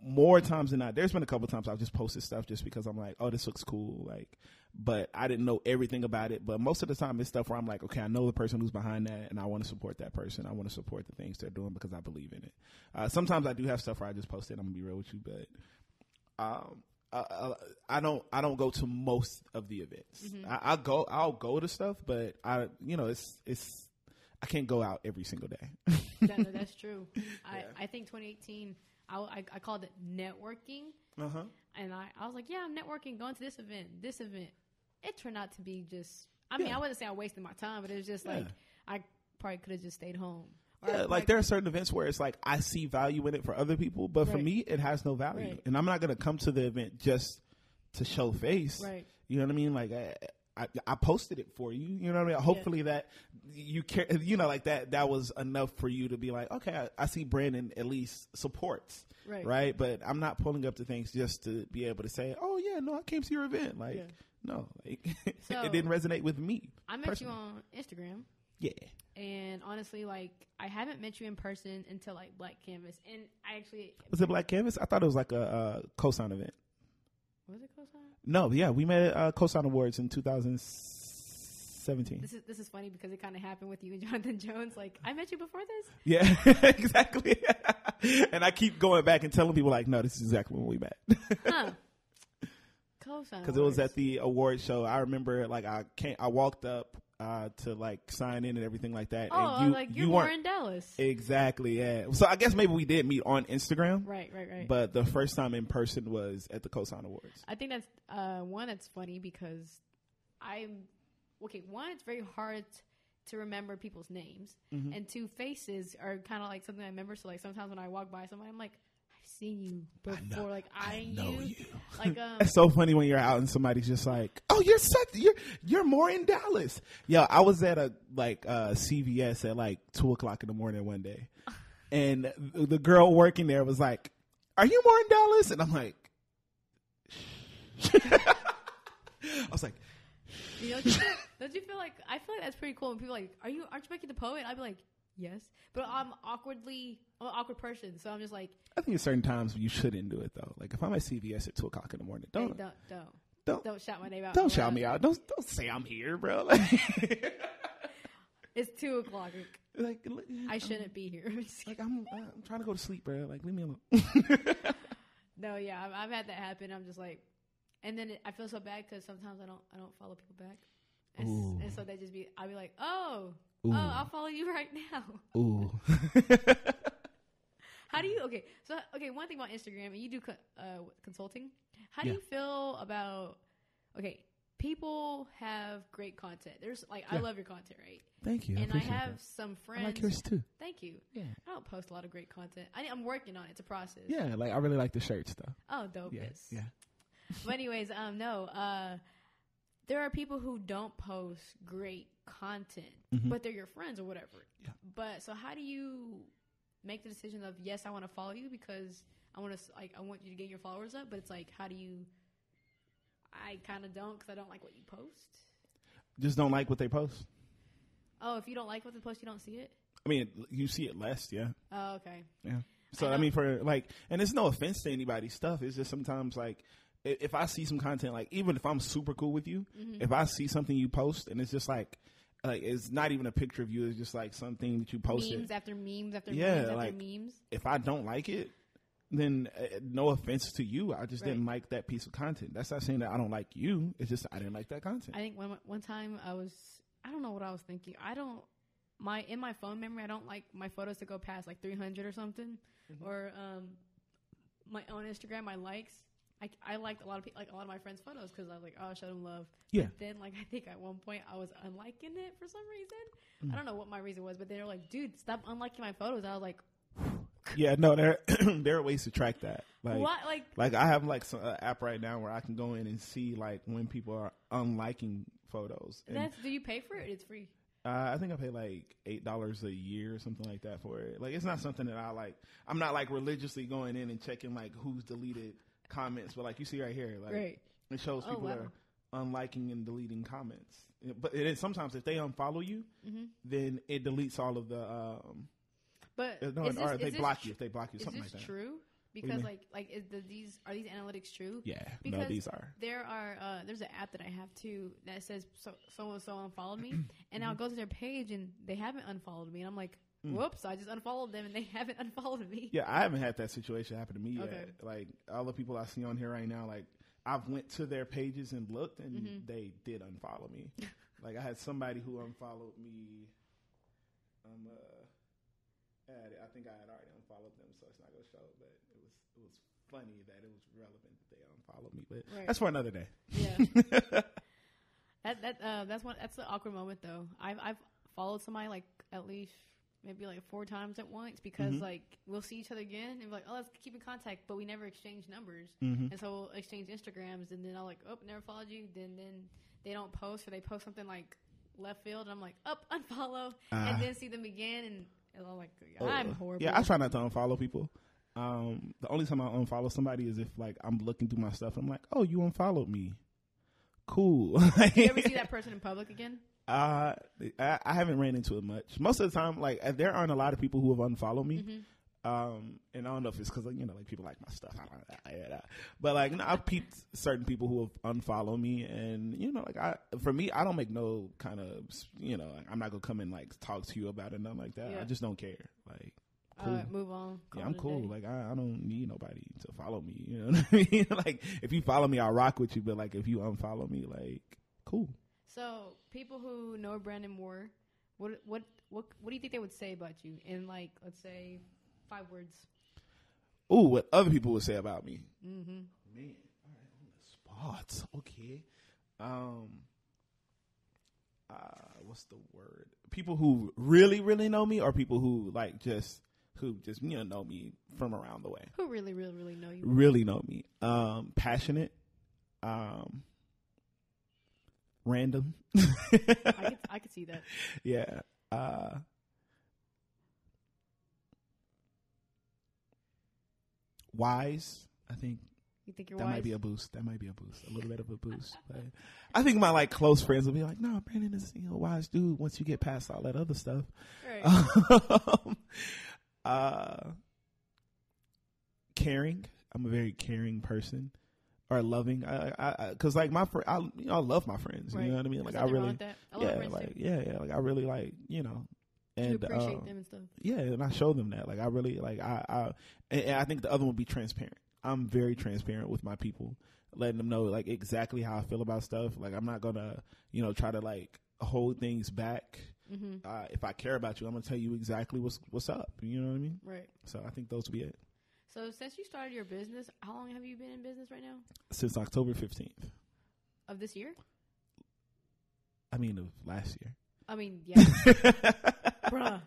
Speaker 5: more times than not. There's been a couple of times I've just posted stuff just because I'm like, oh, this looks cool. Like, but I didn't know everything about it. But most of the time it's stuff where I'm like, okay, I know the person who's behind that and I want to support that person. I want to support the things they're doing because I believe in it. Sometimes I do have stuff where I just post it. I'm gonna be real with you, but I don't go to most of the events. I'll go to stuff, but I can't go out every single day.
Speaker 4: That's true.
Speaker 5: Yeah.
Speaker 4: I think 2018, I called it networking.
Speaker 5: Uh-huh.
Speaker 4: And I was like, yeah, I'm networking, going to this event. It turned out to be just, I mean, I wouldn't say I wasted my time, but it was just like, I probably could have just stayed home.
Speaker 5: Yeah, like there are certain events where it's like I see value in it for other people, but for me, it has no value.
Speaker 4: Right.
Speaker 5: And I'm not going to come to the event just to show face.
Speaker 4: Right.
Speaker 5: You know what I mean? Like I posted it for you. You know what I mean? Hopefully that you care, you know, like that was enough for you to be like, okay, I see Brandon at least supports. Right. But I'm not pulling up to things just to be able to say, oh yeah, no, I came to your event. Like, no, like,
Speaker 4: so,
Speaker 5: it didn't resonate with me.
Speaker 4: I met personally. You on Instagram.
Speaker 5: Yeah.
Speaker 4: And honestly, like, I haven't met you in person until like Black Canvas. And I actually.
Speaker 5: Was it Black Canvas? I thought it was like a Cosign event.
Speaker 4: Was it Cosign?
Speaker 5: No, yeah, we met at Cosign Awards in 2017.
Speaker 4: This is funny because it kind of happened with you and Jonathan Jones. Like, I met you before this?
Speaker 5: Yeah, exactly. And I keep going back and telling people, like, no, this is exactly when we met.
Speaker 4: Huh. Cosign.
Speaker 5: Because it was at the award show. I remember, like, I walked up to like sign in and everything like that.
Speaker 4: Oh,
Speaker 5: and
Speaker 4: you were in Dallas.
Speaker 5: Exactly, yeah. So I guess maybe we did meet on Instagram.
Speaker 4: Right.
Speaker 5: But the first time in person was at the Cosign Awards.
Speaker 4: I think that's one, that's funny because one, it's very hard to remember people's names. Mm-hmm. And two, faces are kind of like something I remember. So like sometimes when I walk by somebody, I'm like, seen you before, like I know you. Like
Speaker 5: it's so funny when you're out and somebody's just like, "Oh, you're more in Dallas." Yo, I was at a CVS at like 2:00 in the morning one day, and the girl working there was like, "Are you more in Dallas?" And I'm like, I was like,
Speaker 4: don't you feel like? I feel like that's pretty cool when people are like, aren't you Becky the poet? I'd be like, yes, but I'm an awkward person, so I'm just like.
Speaker 5: I think at certain times you shouldn't do it though. Like if I'm at CVS at 2:00 in the morning, don't
Speaker 4: shout my name out.
Speaker 5: Don't shout me out. Don't say I'm here, bro.
Speaker 4: It's 2:00. Like I shouldn't be here.
Speaker 5: Like I'm trying to go to sleep, bro. Like leave me alone.
Speaker 4: No, yeah, I've had that happen. I'm just like, and then I feel so bad because sometimes I don't follow people back, and so I'll be like, oh, I'll follow you right now.
Speaker 5: Ooh.
Speaker 4: How do you, one thing about Instagram, and you do consulting. How do you feel about, people have great content. There's I love your content, right?
Speaker 5: Thank you.
Speaker 4: And I have some friends.
Speaker 5: I like yours too.
Speaker 4: Thank you.
Speaker 5: Yeah.
Speaker 4: I don't post a lot of great content. I'm working on it. It's a process.
Speaker 5: Yeah, like I really like the shirts though.
Speaker 4: Oh, dope.
Speaker 5: Yeah.
Speaker 4: But anyways, there are people who don't post great content, but they're your friends or whatever.
Speaker 5: Yeah.
Speaker 4: But so how do you make the decision of, yes, I want to follow you because I want you to get your followers up, but it's like, how do you? I kind of don't because I don't like what you post.
Speaker 5: Just don't like what they post.
Speaker 4: Oh, if you don't like what they post, you don't see it?
Speaker 5: I mean, you see it less, yeah.
Speaker 4: Oh, okay.
Speaker 5: Yeah. So I mean, and it's no offense to anybody's stuff. It's just sometimes if I see some content, like even if I'm super cool with you, if I see something you post and it's just like it's not even a picture of you, it's just like something that you posted.
Speaker 4: Memes after memes after memes after memes.
Speaker 5: If I don't like it, then no offense to you, I just didn't like that piece of content. That's not saying that I don't like you. It's just I didn't like that content.
Speaker 4: I think one time I don't know what I was thinking. In my phone memory, I don't like my photos to go past like 300 or something. Or my own Instagram, my likes. I liked a lot of my friends' photos because I was like, oh, show them love.
Speaker 5: Yeah.
Speaker 4: But then I think at one point I was unliking it for some reason. I don't know what my reason was, but they were like, dude, stop unliking my photos. I was like,
Speaker 5: yeah, no, there are ways to track that.
Speaker 4: What?
Speaker 5: Like I have some app right now where I can go in and see when people are unliking photos.
Speaker 4: Do you pay for it? It's free.
Speaker 5: I think I pay like $8 a year or something like that for it. Like it's not something that I like. I'm not religiously going in and checking who's deleted comments, but you see right here, it shows people are unliking and deleting comments. But it is sometimes if they unfollow you, then it deletes all of the.
Speaker 4: But
Speaker 5: they block you if they block you, something like that.
Speaker 4: Is this true? Because are these analytics true?
Speaker 5: Yeah,
Speaker 4: because
Speaker 5: no, these are.
Speaker 4: There's an app that I have too that says so unfollowed me, and I'll go to their page and they haven't unfollowed me, and I'm like, whoops, I just unfollowed them and they haven't unfolled me.
Speaker 5: Yeah, I haven't had that situation happen to me yet. Like all the people I see on here right now, I've went to their pages and looked, and they did unfollow me. I had somebody who unfollowed me I think I had already unfollowed them, so it's not gonna show. But it was funny that it was relevant that they unfollowed me. But that's for another day.
Speaker 4: Yeah. That's an awkward moment though. I've followed somebody like at least maybe like 4 times at once because like we'll see each other again and be like, oh, let's keep in contact, but we never exchange numbers, and so we'll exchange Instagrams, and then I'll like, oh, never followed you. Then they don't post, or they post something like left field, and I'm like, up, unfollow, and then see them again, and I'm like, I'm horrible.
Speaker 5: Yeah, I try not to unfollow people. The only time I unfollow somebody is if like I'm looking through my stuff and I'm like, oh, you unfollowed me. Cool.
Speaker 4: Do you ever see that person in public again?
Speaker 5: I haven't ran into it much. Most of the time, like there aren't a lot of people who have unfollowed me. And I don't know if it's because like people like my stuff. I don't know. But like I've peeped certain people who have unfollowed me, and for me, I don't make no kind of I'm not gonna come and like talk to you about it, nothing like that. I just don't care. Like, cool.
Speaker 4: Move on.
Speaker 5: Yeah, I'm cool. Like I don't need nobody to follow me. You know what I mean? Like if you follow me, I'll rock with you. But like if you unfollow me, like cool.
Speaker 4: So people who know Brandon Moore, what do you think they would say about you in like, let's say, 5 words?
Speaker 5: Ooh, what other people would say about me?
Speaker 4: Mm-hmm.
Speaker 5: Man, all right, on the spot. Okay. What's the word? People who really, really know me, or people who just know me from around the way?
Speaker 4: Who really, really, really know you?
Speaker 5: Really know me. Passionate. Random.
Speaker 4: I could see that.
Speaker 5: Yeah. Wise. I think.
Speaker 4: You think you're
Speaker 5: that
Speaker 4: wise?
Speaker 5: might be a boost. That might be a boost. A little bit of a boost. But I think my like close friends will be like, "No, Brandon is a wise dude." Once you get past all that other stuff.
Speaker 4: Right.
Speaker 5: Caring. I'm a very caring person. Or loving, because like my friend, I love my friends.
Speaker 4: Right.
Speaker 5: You know what I mean? Like
Speaker 4: I really,
Speaker 5: I really like and
Speaker 4: you appreciate them and stuff.
Speaker 5: Yeah, and I show them that. Like I really like and I think the other one would be transparent. I'm very transparent with my people, letting them know like exactly how I feel about stuff. Like I'm not gonna try to like hold things back.
Speaker 4: Mm-hmm.
Speaker 5: If I care about you, I'm gonna tell you exactly what's up. You know what I mean?
Speaker 4: Right.
Speaker 5: So I think those would be it.
Speaker 4: So since you started your business, how long have you been in business right now?
Speaker 5: Since October 15th.
Speaker 4: Of this year?
Speaker 5: I mean, of last year.
Speaker 4: I mean, yeah. Bruh.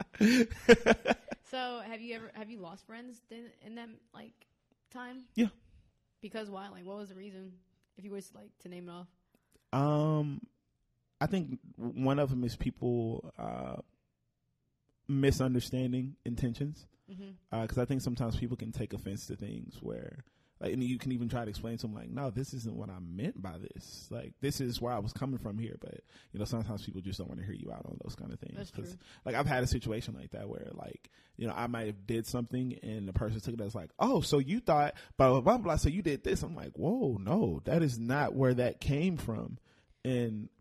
Speaker 4: So have you lost friends in that like time?
Speaker 5: Yeah.
Speaker 4: Because why? Like, what was the reason? If you was like to name it off.
Speaker 5: I think one of them is people misunderstanding intentions. Because I think sometimes people can take offense to things where, like, and you can even try to explain to them, like, no, this isn't what I meant by this. Like, this is where I was coming from here. But, sometimes people just don't want to hear you out on those kind of things.
Speaker 4: That's true.
Speaker 5: Like, I've had a situation like that where, like, I might have did something and the person took it as like, oh, so you thought, blah, blah, blah, blah, so you did this. I'm like, whoa, no, that is not where that came from.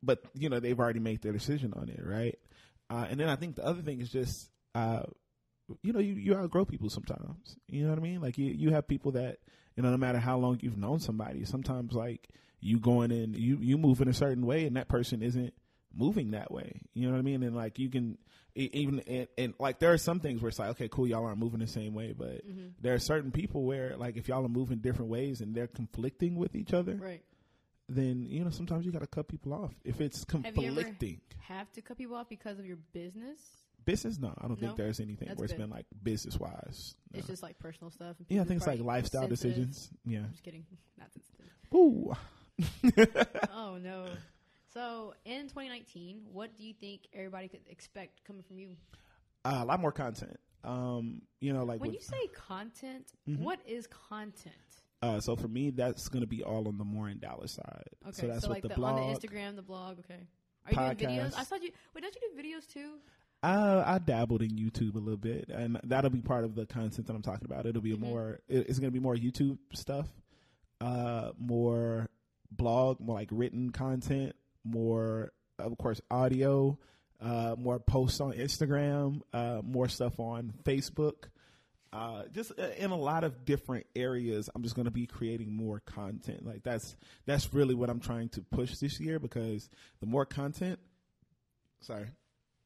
Speaker 5: But, they've already made their decision on it, right? And then I think the other thing is just, you outgrow people sometimes. You know what I mean? Like you have people that, no matter how long you've known somebody, sometimes like you going in, you move in a certain way and that person isn't moving that way. You know what I mean? And like you can even, and like there are some things where it's like, okay, cool, y'all aren't moving the same way, but there are certain people where like if y'all are moving different ways and they're conflicting with each other,
Speaker 4: right?
Speaker 5: Then, sometimes you got to cut people off if it's conflicting.
Speaker 4: Have you ever have to cut people off because of your business?
Speaker 5: Business? No, I don't think there's anything where it's been like business wise. No.
Speaker 4: It's just like personal stuff.
Speaker 5: Yeah, I think it's like lifestyle decisions. Yeah.
Speaker 4: I'm just kidding. Not sensitive.
Speaker 5: Ooh.
Speaker 4: Oh, no. So in 2019, what do you think everybody could expect coming from you?
Speaker 5: A lot more content. Like
Speaker 4: when you say content, what is content?
Speaker 5: So for me, that's going to be all on the Moore and Dallas side.
Speaker 4: Okay,
Speaker 5: so that's
Speaker 4: like
Speaker 5: the blog,
Speaker 4: on the Instagram, the blog. Okay. Are you
Speaker 5: podcast.
Speaker 4: doing videos? I saw you. Wait, don't you do videos too?
Speaker 5: I dabbled in YouTube a little bit, and that'll be part of the content that I'm talking about. It'll be more. It's going to be more YouTube stuff, more blog, more like written content, more of course audio, more posts on Instagram, more stuff on Facebook. Just in a lot of different areas, I'm just going to be creating more content. Like that's really what I'm trying to push this year, because the more content,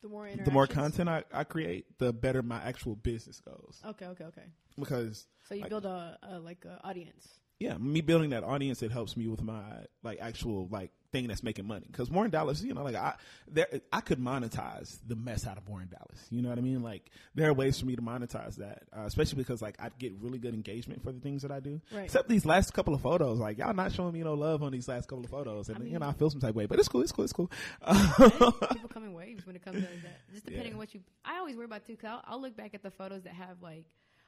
Speaker 4: the
Speaker 5: more content I create, the better my actual business goes.
Speaker 4: Okay.
Speaker 5: Because
Speaker 4: so you build a audience.
Speaker 5: Yeah, me building that audience, it helps me with my like actual like thing that's making money. Because More in Dallas, you know, like I could monetize the mess out of More in Dallas. You know what I mean? Like there are ways for me to monetize that, especially because like I get really good engagement for the things that I do.
Speaker 4: Right.
Speaker 5: Except these last couple of photos, like y'all not showing me no love on these last couple of photos, and you know I feel some type of way, but it's cool.
Speaker 4: People come in waves when it comes to that. Just depending on what you. I always worry about too. Cause I'll look back at the photos that have like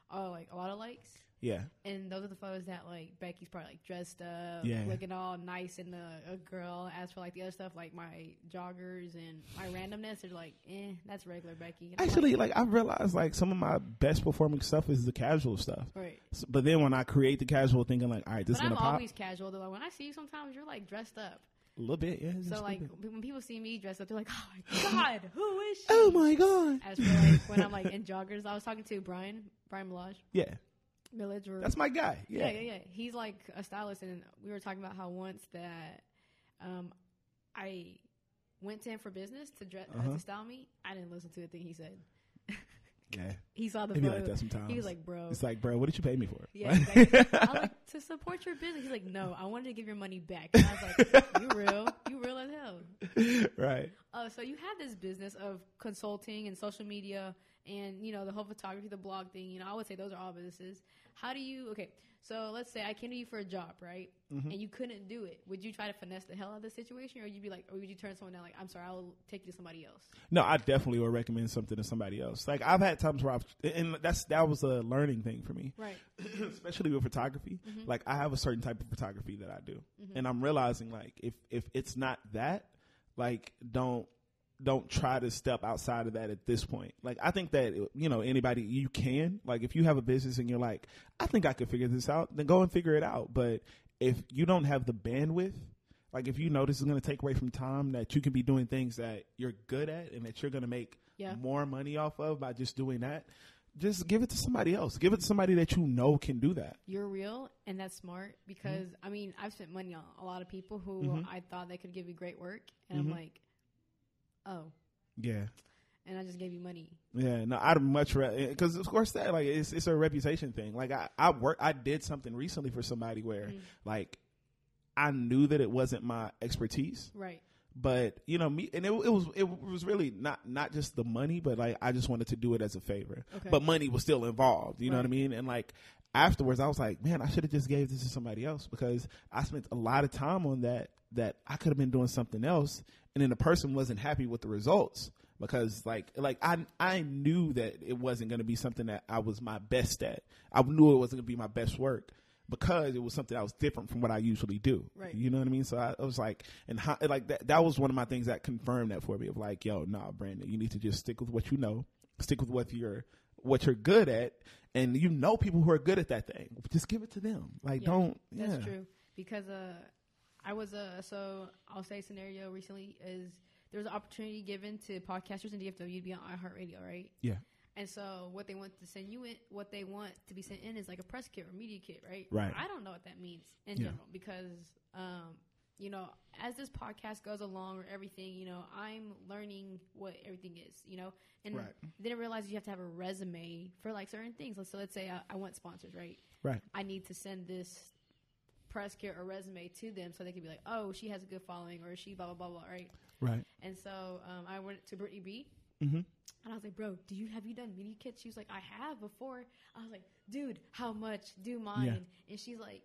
Speaker 4: a lot of likes.
Speaker 5: Yeah.
Speaker 4: And those are the photos that, like, Becky's probably, like, dressed up,
Speaker 5: yeah,
Speaker 4: looking all nice and a girl. As for, like, the other stuff, like my joggers and my randomness, they're like, that's regular Becky. And
Speaker 5: actually, like, I've realized, like, some of my best performing stuff is the casual stuff.
Speaker 4: Right.
Speaker 5: So, but then when I create the casual, thinking, like, all right, this is going to pop.
Speaker 4: I'm always casual, though. Like, when I see you sometimes, you're, like, dressed up.
Speaker 5: A little bit, yeah.
Speaker 4: So, like, when people see me dressed up, they're like, oh, my God, who is she?
Speaker 5: Oh, my God.
Speaker 4: As for, like, when I'm, like, in joggers, I was talking to Brian Millage.
Speaker 5: Yeah.
Speaker 4: Millage.
Speaker 5: That's my guy. Yeah.
Speaker 4: He's like a stylist, and we were talking about how once that I went to him for business to style me. I didn't listen to a thing he said.
Speaker 5: Yeah.
Speaker 4: He saw the
Speaker 5: photo.
Speaker 4: Like
Speaker 5: that sometimes.
Speaker 4: He was like, bro.
Speaker 5: It's like, bro, what did you pay me for?
Speaker 4: Yeah, exactly. I was like, to support your business. He's like, no, I wanted to give your money back. And I was like, you real as hell.
Speaker 5: Right.
Speaker 4: So you have this business of consulting and social media and, you know, the whole photography, the blog thing. You know, I would say those are all businesses. How do you, okay, so let's say I came to you for a job, right? Mm-hmm. And you couldn't do it. Would you try to finesse the hell out of the situation, or you'd be like, or would you turn someone down like, I'm sorry, I'll take you to somebody else? No,
Speaker 5: I definitely would recommend something to somebody else. Like I've had times where that was a learning thing for me.
Speaker 4: Right.
Speaker 5: Especially with photography. Mm-hmm. Like I have a certain type of photography that I do. Mm-hmm. And I'm realizing like, if it's not that, like don't try to step outside of that at this point. Like, I think that, you know, anybody, you can. Like, if you have a business and you're like, I think I could figure this out, then go and figure it out. But if you don't have the bandwidth, like, if you know this is going to take away from time that you can be doing things that you're good at and that you're going to make more money off of by just doing that, just give it to somebody else. Give it to somebody that you know can do that. You're
Speaker 4: real, and that's smart because, I mean, I've spent money on a lot of people who I thought they could give you great work, and I'm like, oh. Yeah. And I just gave you money. Yeah, no, I'd much rather, because of course that, like, it's a reputation thing. Like, I did something recently for somebody where, like, I knew that it wasn't my expertise. Right. But, you know, me, and it was really not just the money, but, like, I just wanted to do it as a favor. Okay. But money was still involved, you know what I mean? And, like, afterwards, I was like, man, I should have just gave this to somebody else because I spent a lot of time on that I could have been doing something else. And then the person wasn't happy with the results because like I knew that it wasn't going to be something that I was my best at. I knew it wasn't going to be my best work because it was something that was different from what I usually do. Right. You know what I mean? So I was like, and that was one of my things that confirmed that for me of like, yo, nah, Brandon, you need to just stick with what you know, stick with what you're good at. And you know people who are good at that thing. Just give it to them. Like, That's true. Because so I'll say scenario recently is there was an opportunity given to podcasters in DFW to be on iHeartRadio, right? Yeah. And so what they want to send you in, what they want to be sent in is like a press kit or media kit, right? Right. I don't know what that means in general because, you know, as this podcast goes along or everything, you know, I'm learning what everything is, you know, and then I realized you have to have a resume for like certain things. So let's say I want sponsors, right? Right. I need to send this press kit or resume to them so they can be like, oh, she has a good following or she blah, blah, blah, blah, right? Right. And so I went to Brittany B. Mm-hmm. And I was like, bro, have you done media kits? She was like, I have before. I was like, dude, how much? Do mine. Yeah. And she's like,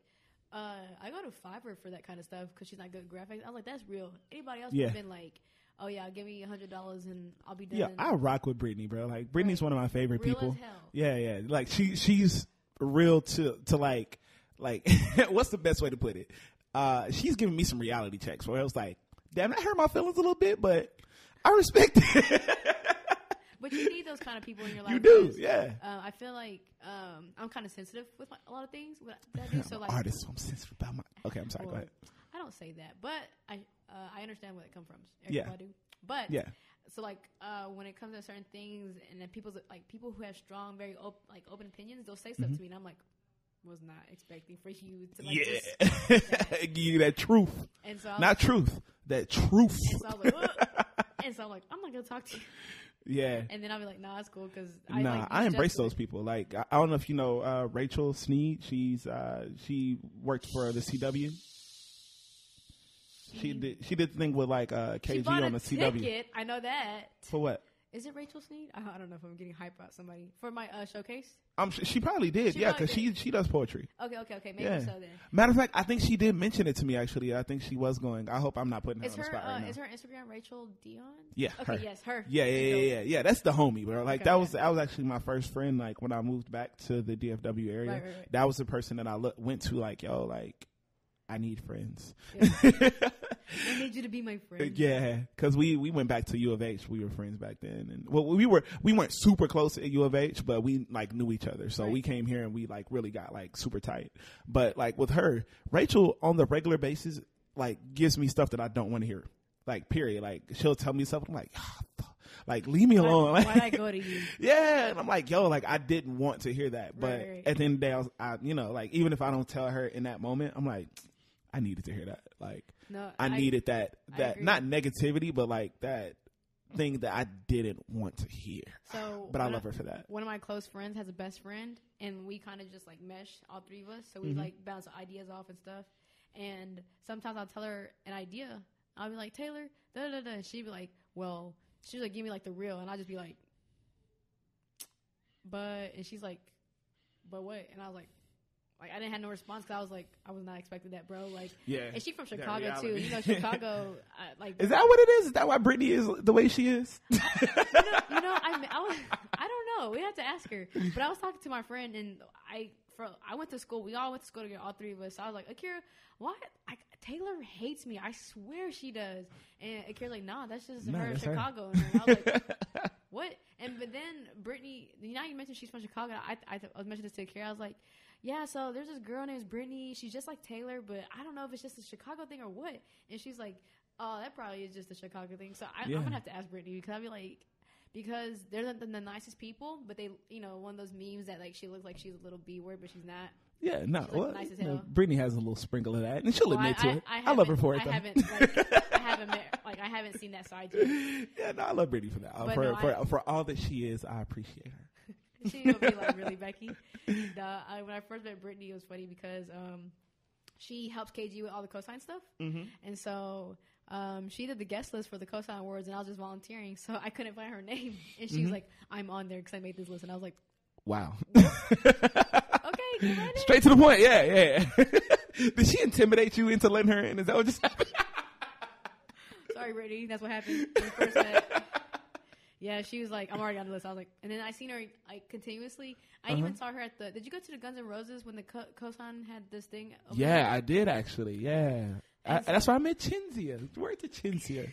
Speaker 4: I go to Fiverr for that kind of stuff because she's not good at graphics. I was like, that's real. Anybody else would have been like, oh, yeah, give me $100 and I'll be done. Yeah, I rock with Brittany, bro. Like, Brittany's one of my favorite people. As hell. Yeah, yeah. Like, she's real to like, what's the best way to put it? She's giving me some reality checks where I was like, damn, that hurt my feelings a little bit, but I respect it. But you need those kind of people in your life. You do, yeah. I feel like I'm kind of sensitive with a lot of things that I do. So like, artist, so I'm sensitive about my. Okay, I'm sorry. Go ahead. I don't say that, but I understand where it comes from. I do. But so like when it comes to certain things, and then people who have strong, very open opinions, they'll say stuff to me, and I'm like, was not expecting for you to like give you that truth. And so that truth. And so I was like, And so I'm like, I'm not gonna talk to you.
Speaker 5: Yeah.
Speaker 4: And then I'll be like, nah, it's cool because
Speaker 5: I embrace those people. Like I don't know if you know Rachel Sneed. She worked for the CW. She did the thing with like KG on the CW.
Speaker 4: I know that.
Speaker 5: For what?
Speaker 4: Is it Rachel Sneed? I don't know if I'm getting hype about somebody for my showcase.
Speaker 5: She probably did. Because she does poetry.
Speaker 4: Okay. Maybe so then.
Speaker 5: Matter of fact, I think she did mention it to me. Actually, I think she was going. I hope I'm not putting her on the spot right now.
Speaker 4: Is her Instagram Rachel Dion?
Speaker 5: Yeah.
Speaker 4: Okay.
Speaker 5: Her.
Speaker 4: Yes, her.
Speaker 5: Yeah. That's the homie, bro. Like that was actually my first friend. Like when I moved back to the DFW area,
Speaker 4: right.
Speaker 5: that was the person that I went to. Like I need friends.
Speaker 4: Yeah. I need you to be my friend.
Speaker 5: Yeah, because we went back to U of H. We were friends back then, and we weren't super close at U of H, but we like knew each other. So we came here and we like really got like super tight. But like with her, Rachel on the regular basis like gives me stuff that I don't want to hear. Like period. Like she'll tell me stuff. I'm like, like leave me alone.
Speaker 4: Why'd I go to you?
Speaker 5: Yeah, and I'm like, yo, like I didn't want to hear that, but at the end of the day, I like even if I don't tell her in that moment, I'm like, I needed to hear that. Like, no, I needed that not negativity, but like that thing that I didn't want to hear.
Speaker 4: So,
Speaker 5: but I love her for that.
Speaker 4: One of my close friends has a best friend, and we kind of just like mesh, all three of us. So we like bounce ideas off and stuff. And sometimes I'll tell her an idea. I'll be like, Taylor, da da da. And she'd be like, well, she's like, give me like the real, and I'll just be like, and she's like, but what? And I was like I didn't have no response because I was like, I was not expecting that, bro. Like, yeah. And she's from Chicago too. You know, Chicago. Like, is that
Speaker 5: what it is? Is that why Brittany is the way she is?
Speaker 4: I don't know. We had to ask her. But I was talking to my friend, and I went to school. We all went to school together, all three of us. So I was like, Akira, what? Taylor hates me. I swear she does. And Akira's like, nah, that's just her in Chicago. And I was like, what? But then Brittany, now you mentioned she's from Chicago. I was mentioning this to Akira. I was like, yeah, so there's this girl named Brittany. She's just like Taylor, but I don't know if it's just a Chicago thing or what. And she's like, oh, that probably is just a Chicago thing. So I'm going to have to ask Brittany because I'll be like, because they're the nicest people, but they, one of those memes that like she looks like she's a little B word, but she's not.
Speaker 5: Yeah, no.
Speaker 4: She's, like, nice as hell.
Speaker 5: Brittany has a little sprinkle of that, and she'll admit to it. I love her for it, though.
Speaker 4: I haven't seen that side yet.
Speaker 5: Yeah, no, I love Brittany for that. For all that she is, I appreciate her.
Speaker 4: She will be like really Becky. When I first met Brittany, it was funny because she helps KG with all the cosign stuff, and so she did the guest list for the cosign awards, and I was just volunteering, so I couldn't find her name, and she was like, "I'm on there because I made this list," and I was like,
Speaker 5: "Wow."
Speaker 4: Okay,
Speaker 5: straight to the point. Yeah. Did she intimidate you into letting her in? Is that what just happened?
Speaker 4: Sorry, Brittany. That's what happened when we first met. Yeah, she was like, I'm already on the list. I was like, and then I seen her like continuously. I even saw her at did you go to the Guns N' Roses when the Cosign had this thing?
Speaker 5: Yeah, I did actually. Yeah. That's why I met Chinzia. Word to Chinzia.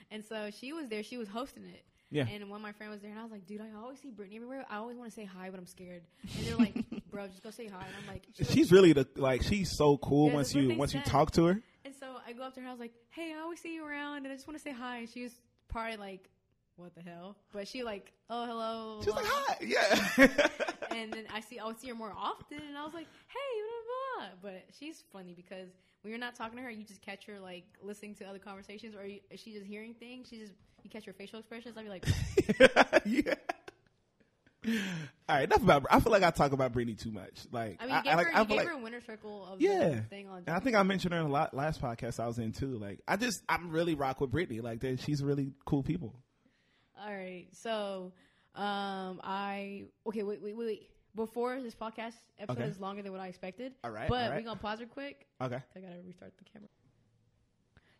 Speaker 4: And so she was there. She was hosting it. Yeah. And when my friend was there, and I was like, dude, I always see Brittany everywhere. I always want to say hi, but I'm scared. And they're like, bro, just go say hi. And I'm like,
Speaker 5: she's really she's so cool once you talk to her.
Speaker 4: And so I go up to her. I was like, hey, I always see you around, and I just want to say hi. And she was probably like, what the hell? But she like, oh, hello.
Speaker 5: She's like, hi. Yeah.
Speaker 4: And then I would see her more often, and I was like, hey, blah, blah, blah. But she's funny because when you're not talking to her, you just catch her like listening to other conversations, or is she just hearing things? You catch her facial expressions. I'd be like,
Speaker 5: yeah. All right, enough about. I feel like I talk about Brittany too much. Like,
Speaker 4: I mean, you gave her a winner circle of the thing on.
Speaker 5: And I think I mentioned her in the last podcast I was in too. Like, I'm really rock with Brittany. Like, she's really cool people.
Speaker 4: All right, so wait. Before this podcast episode is longer than what I expected.
Speaker 5: All right,
Speaker 4: but we're gonna pause real quick.
Speaker 5: Okay,
Speaker 4: I gotta restart the camera.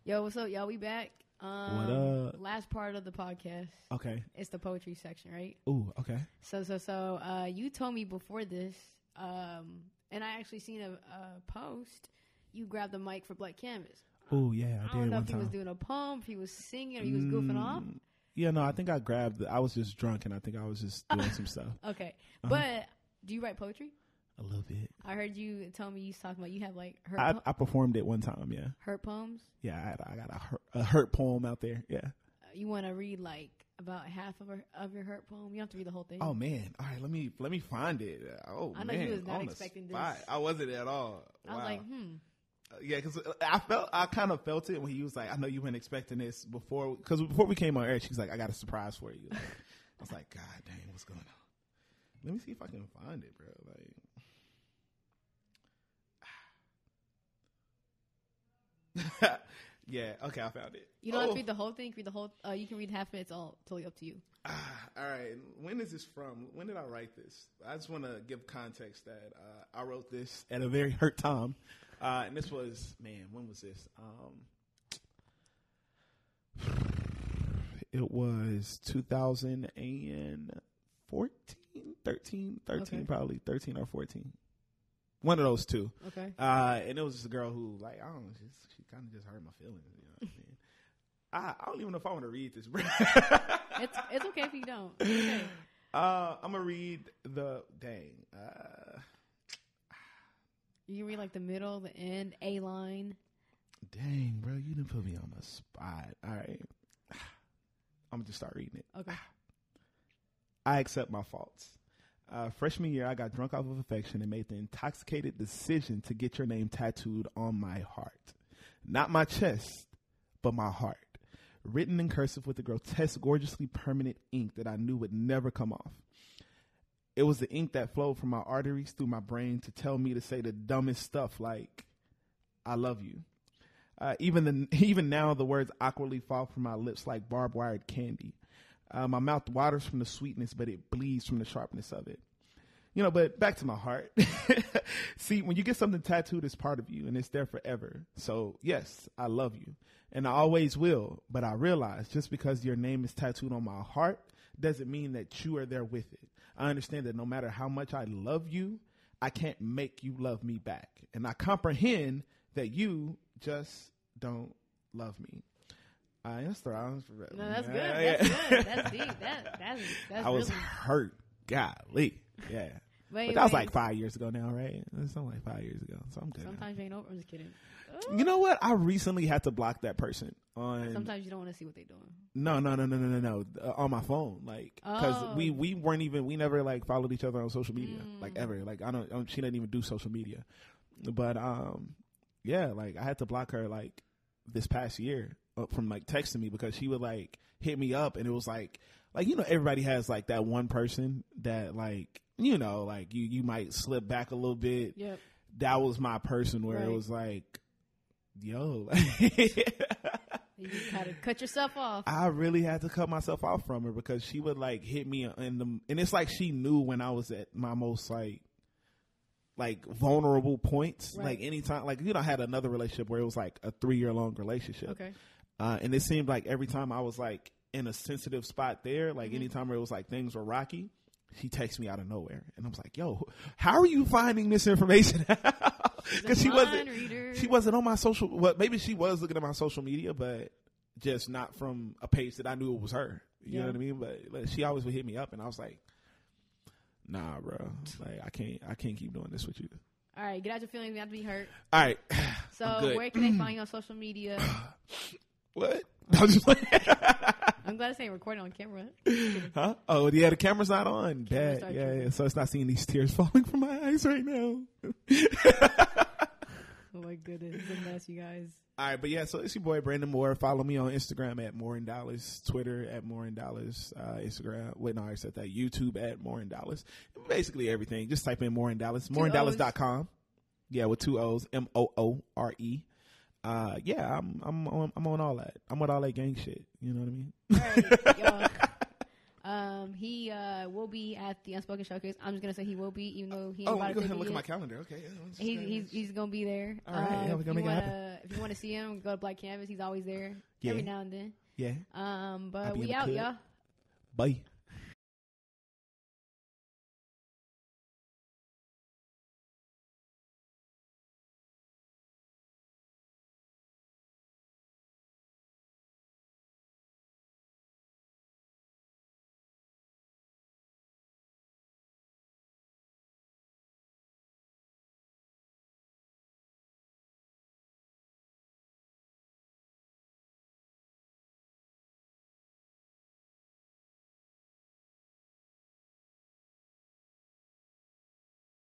Speaker 4: Yo, what's up, y'all? We back.
Speaker 5: What up?
Speaker 4: Last part of the podcast.
Speaker 5: Okay,
Speaker 4: it's the poetry section, right?
Speaker 5: Ooh, okay.
Speaker 4: So, you told me before this, and I actually seen a post. You grabbed the mic for Black Canvas.
Speaker 5: Oh yeah, I did.
Speaker 4: I don't know if he was doing a poem, if he was singing, or he was goofing off.
Speaker 5: Yeah, no, I think I was just drunk, and I think I was just doing some stuff.
Speaker 4: Okay, but do you write poetry?
Speaker 5: A little bit.
Speaker 4: I heard you tell me you was talking about you have like hurt.
Speaker 5: I performed it one time. Yeah.
Speaker 4: Hurt poems.
Speaker 5: Yeah, I got a hurt poem out there. Yeah.
Speaker 4: You want to read like about half of your hurt poem? You don't have to read the whole thing.
Speaker 5: Oh man! All right, let me find it. Oh
Speaker 4: I know you was not expecting this.
Speaker 5: I wasn't at all.
Speaker 4: I was like,
Speaker 5: Yeah, because I kind of felt it when he was like, I know you weren't expecting this before, because before we came on air, she's like, I got a surprise for you. Like, I was like, God dang, what's going on? Let me see if I can find it, bro. Like, yeah, okay, I found it.
Speaker 4: You don't have to read the whole thing. Read the whole. You can read half of it. It's all totally up to you.
Speaker 5: All right. When is this from? When did I write this? I just want to give context that I wrote this at a very hurt time. And this was, man, when was this? It was 2014, 13, okay. Probably 13 or 14. One of those two. Okay. And it was just a girl who, like, I don't know, she kind of just hurt my feelings. You know what I mean? I don't even know if I want to read this, bro.
Speaker 4: It's okay if you don't. Okay.
Speaker 5: I'm going to read the, dang.
Speaker 4: You can read, like, the middle, the end, A line.
Speaker 5: Dang, bro, you didn't put me on the spot. All right. I'm going to just start reading it. Okay. I accept my faults. Freshman year, I got drunk off of affection and made the intoxicated decision to get your name tattooed on my heart. Not my chest, but my heart. Written in cursive with a grotesque, gorgeously permanent ink that I knew would never come off. It was the ink that flowed from my arteries through my brain to tell me to say the dumbest stuff like, I love you. Even now, the words awkwardly fall from my lips like barbed wired candy. My mouth waters from the sweetness, but it bleeds from the sharpness of it. You know, but back to my heart. See, when you get something tattooed, it's part of you and it's there forever. So yes, I love you and I always will. But I realize just because your name is tattooed on my heart doesn't mean that you are there with it. I understand that no matter how much I love you, I can't make you love me back. And I comprehend that you just don't love me. That's the rounds for that.
Speaker 4: No, that's good. That's good. That's deep. That's
Speaker 5: I was
Speaker 4: really
Speaker 5: hurt. Golly. Yeah. But that was like 5 years ago now, right? It's something like 5 years ago. So I'm good.
Speaker 4: Sometimes you ain't over. I'm just kidding.
Speaker 5: You know what? I recently had to block that person on.
Speaker 4: Sometimes you don't want to see what they're doing.
Speaker 5: No. On my phone, like, because we weren't even, we never like followed each other on social media, like ever. Like she doesn't even do social media. But yeah, like I had to block her like this past year from like texting me because she would like hit me up and it was like you know, everybody has like that one person that like, you know, like you might slip back a little bit. Yep. That was my person where it was like, yo,
Speaker 4: you gotta cut yourself off.
Speaker 5: I really had to cut myself off from her because she would like hit me and it's like she knew when I was at my most like vulnerable points. Right. Like anytime, like, you know, I had another relationship where it was like a 3-year long relationship. Okay. And it seemed like every time I was like in a sensitive spot there, like anytime where it was like things were rocky, she texts me out of nowhere. And I was like, yo, how are you finding this information out? Because she wasn't on my social, well, maybe she was looking at my social media, but just not from a page that I knew it was her. You know what I mean? But like, she always would hit me up and I was like, nah, bro. Like, I can't keep doing this with you.
Speaker 4: All right, get out your feelings. You have to be hurt.
Speaker 5: All right.
Speaker 4: So where can they find you on social media?
Speaker 5: What? I'm
Speaker 4: glad it's ain't recording on camera.
Speaker 5: Huh? Oh, yeah, the camera's not on. Bad. Yeah. So it's not seeing these tears falling from my eyes right now.
Speaker 4: Oh my goodness, it's a mess, you guys.
Speaker 5: All right, but yeah, so it's your boy Brandon Moore. Follow me on Instagram at More in Dollars, Twitter at More in Dollars, Instagram. Wait, no, I said that. YouTube at More in Dollars. Basically everything. Just type in More in Dollars. MoreInDollars.com. Yeah, with 2 O's. Moore. Yeah, I'm on all that. I'm with all that gang shit. You know what I mean?
Speaker 4: All right, y'all. He will be at the Unspoken Showcase. I'm just gonna say he will be, even though he ain't about to
Speaker 5: go ahead and look at my calendar. Okay,
Speaker 4: he's gonna be there.
Speaker 5: All right, we're gonna make it happen.
Speaker 4: If you want to see him, go to Black Canvas. He's always there. Every now and then.
Speaker 5: Yeah.
Speaker 4: But we out, y'all.
Speaker 5: Bye.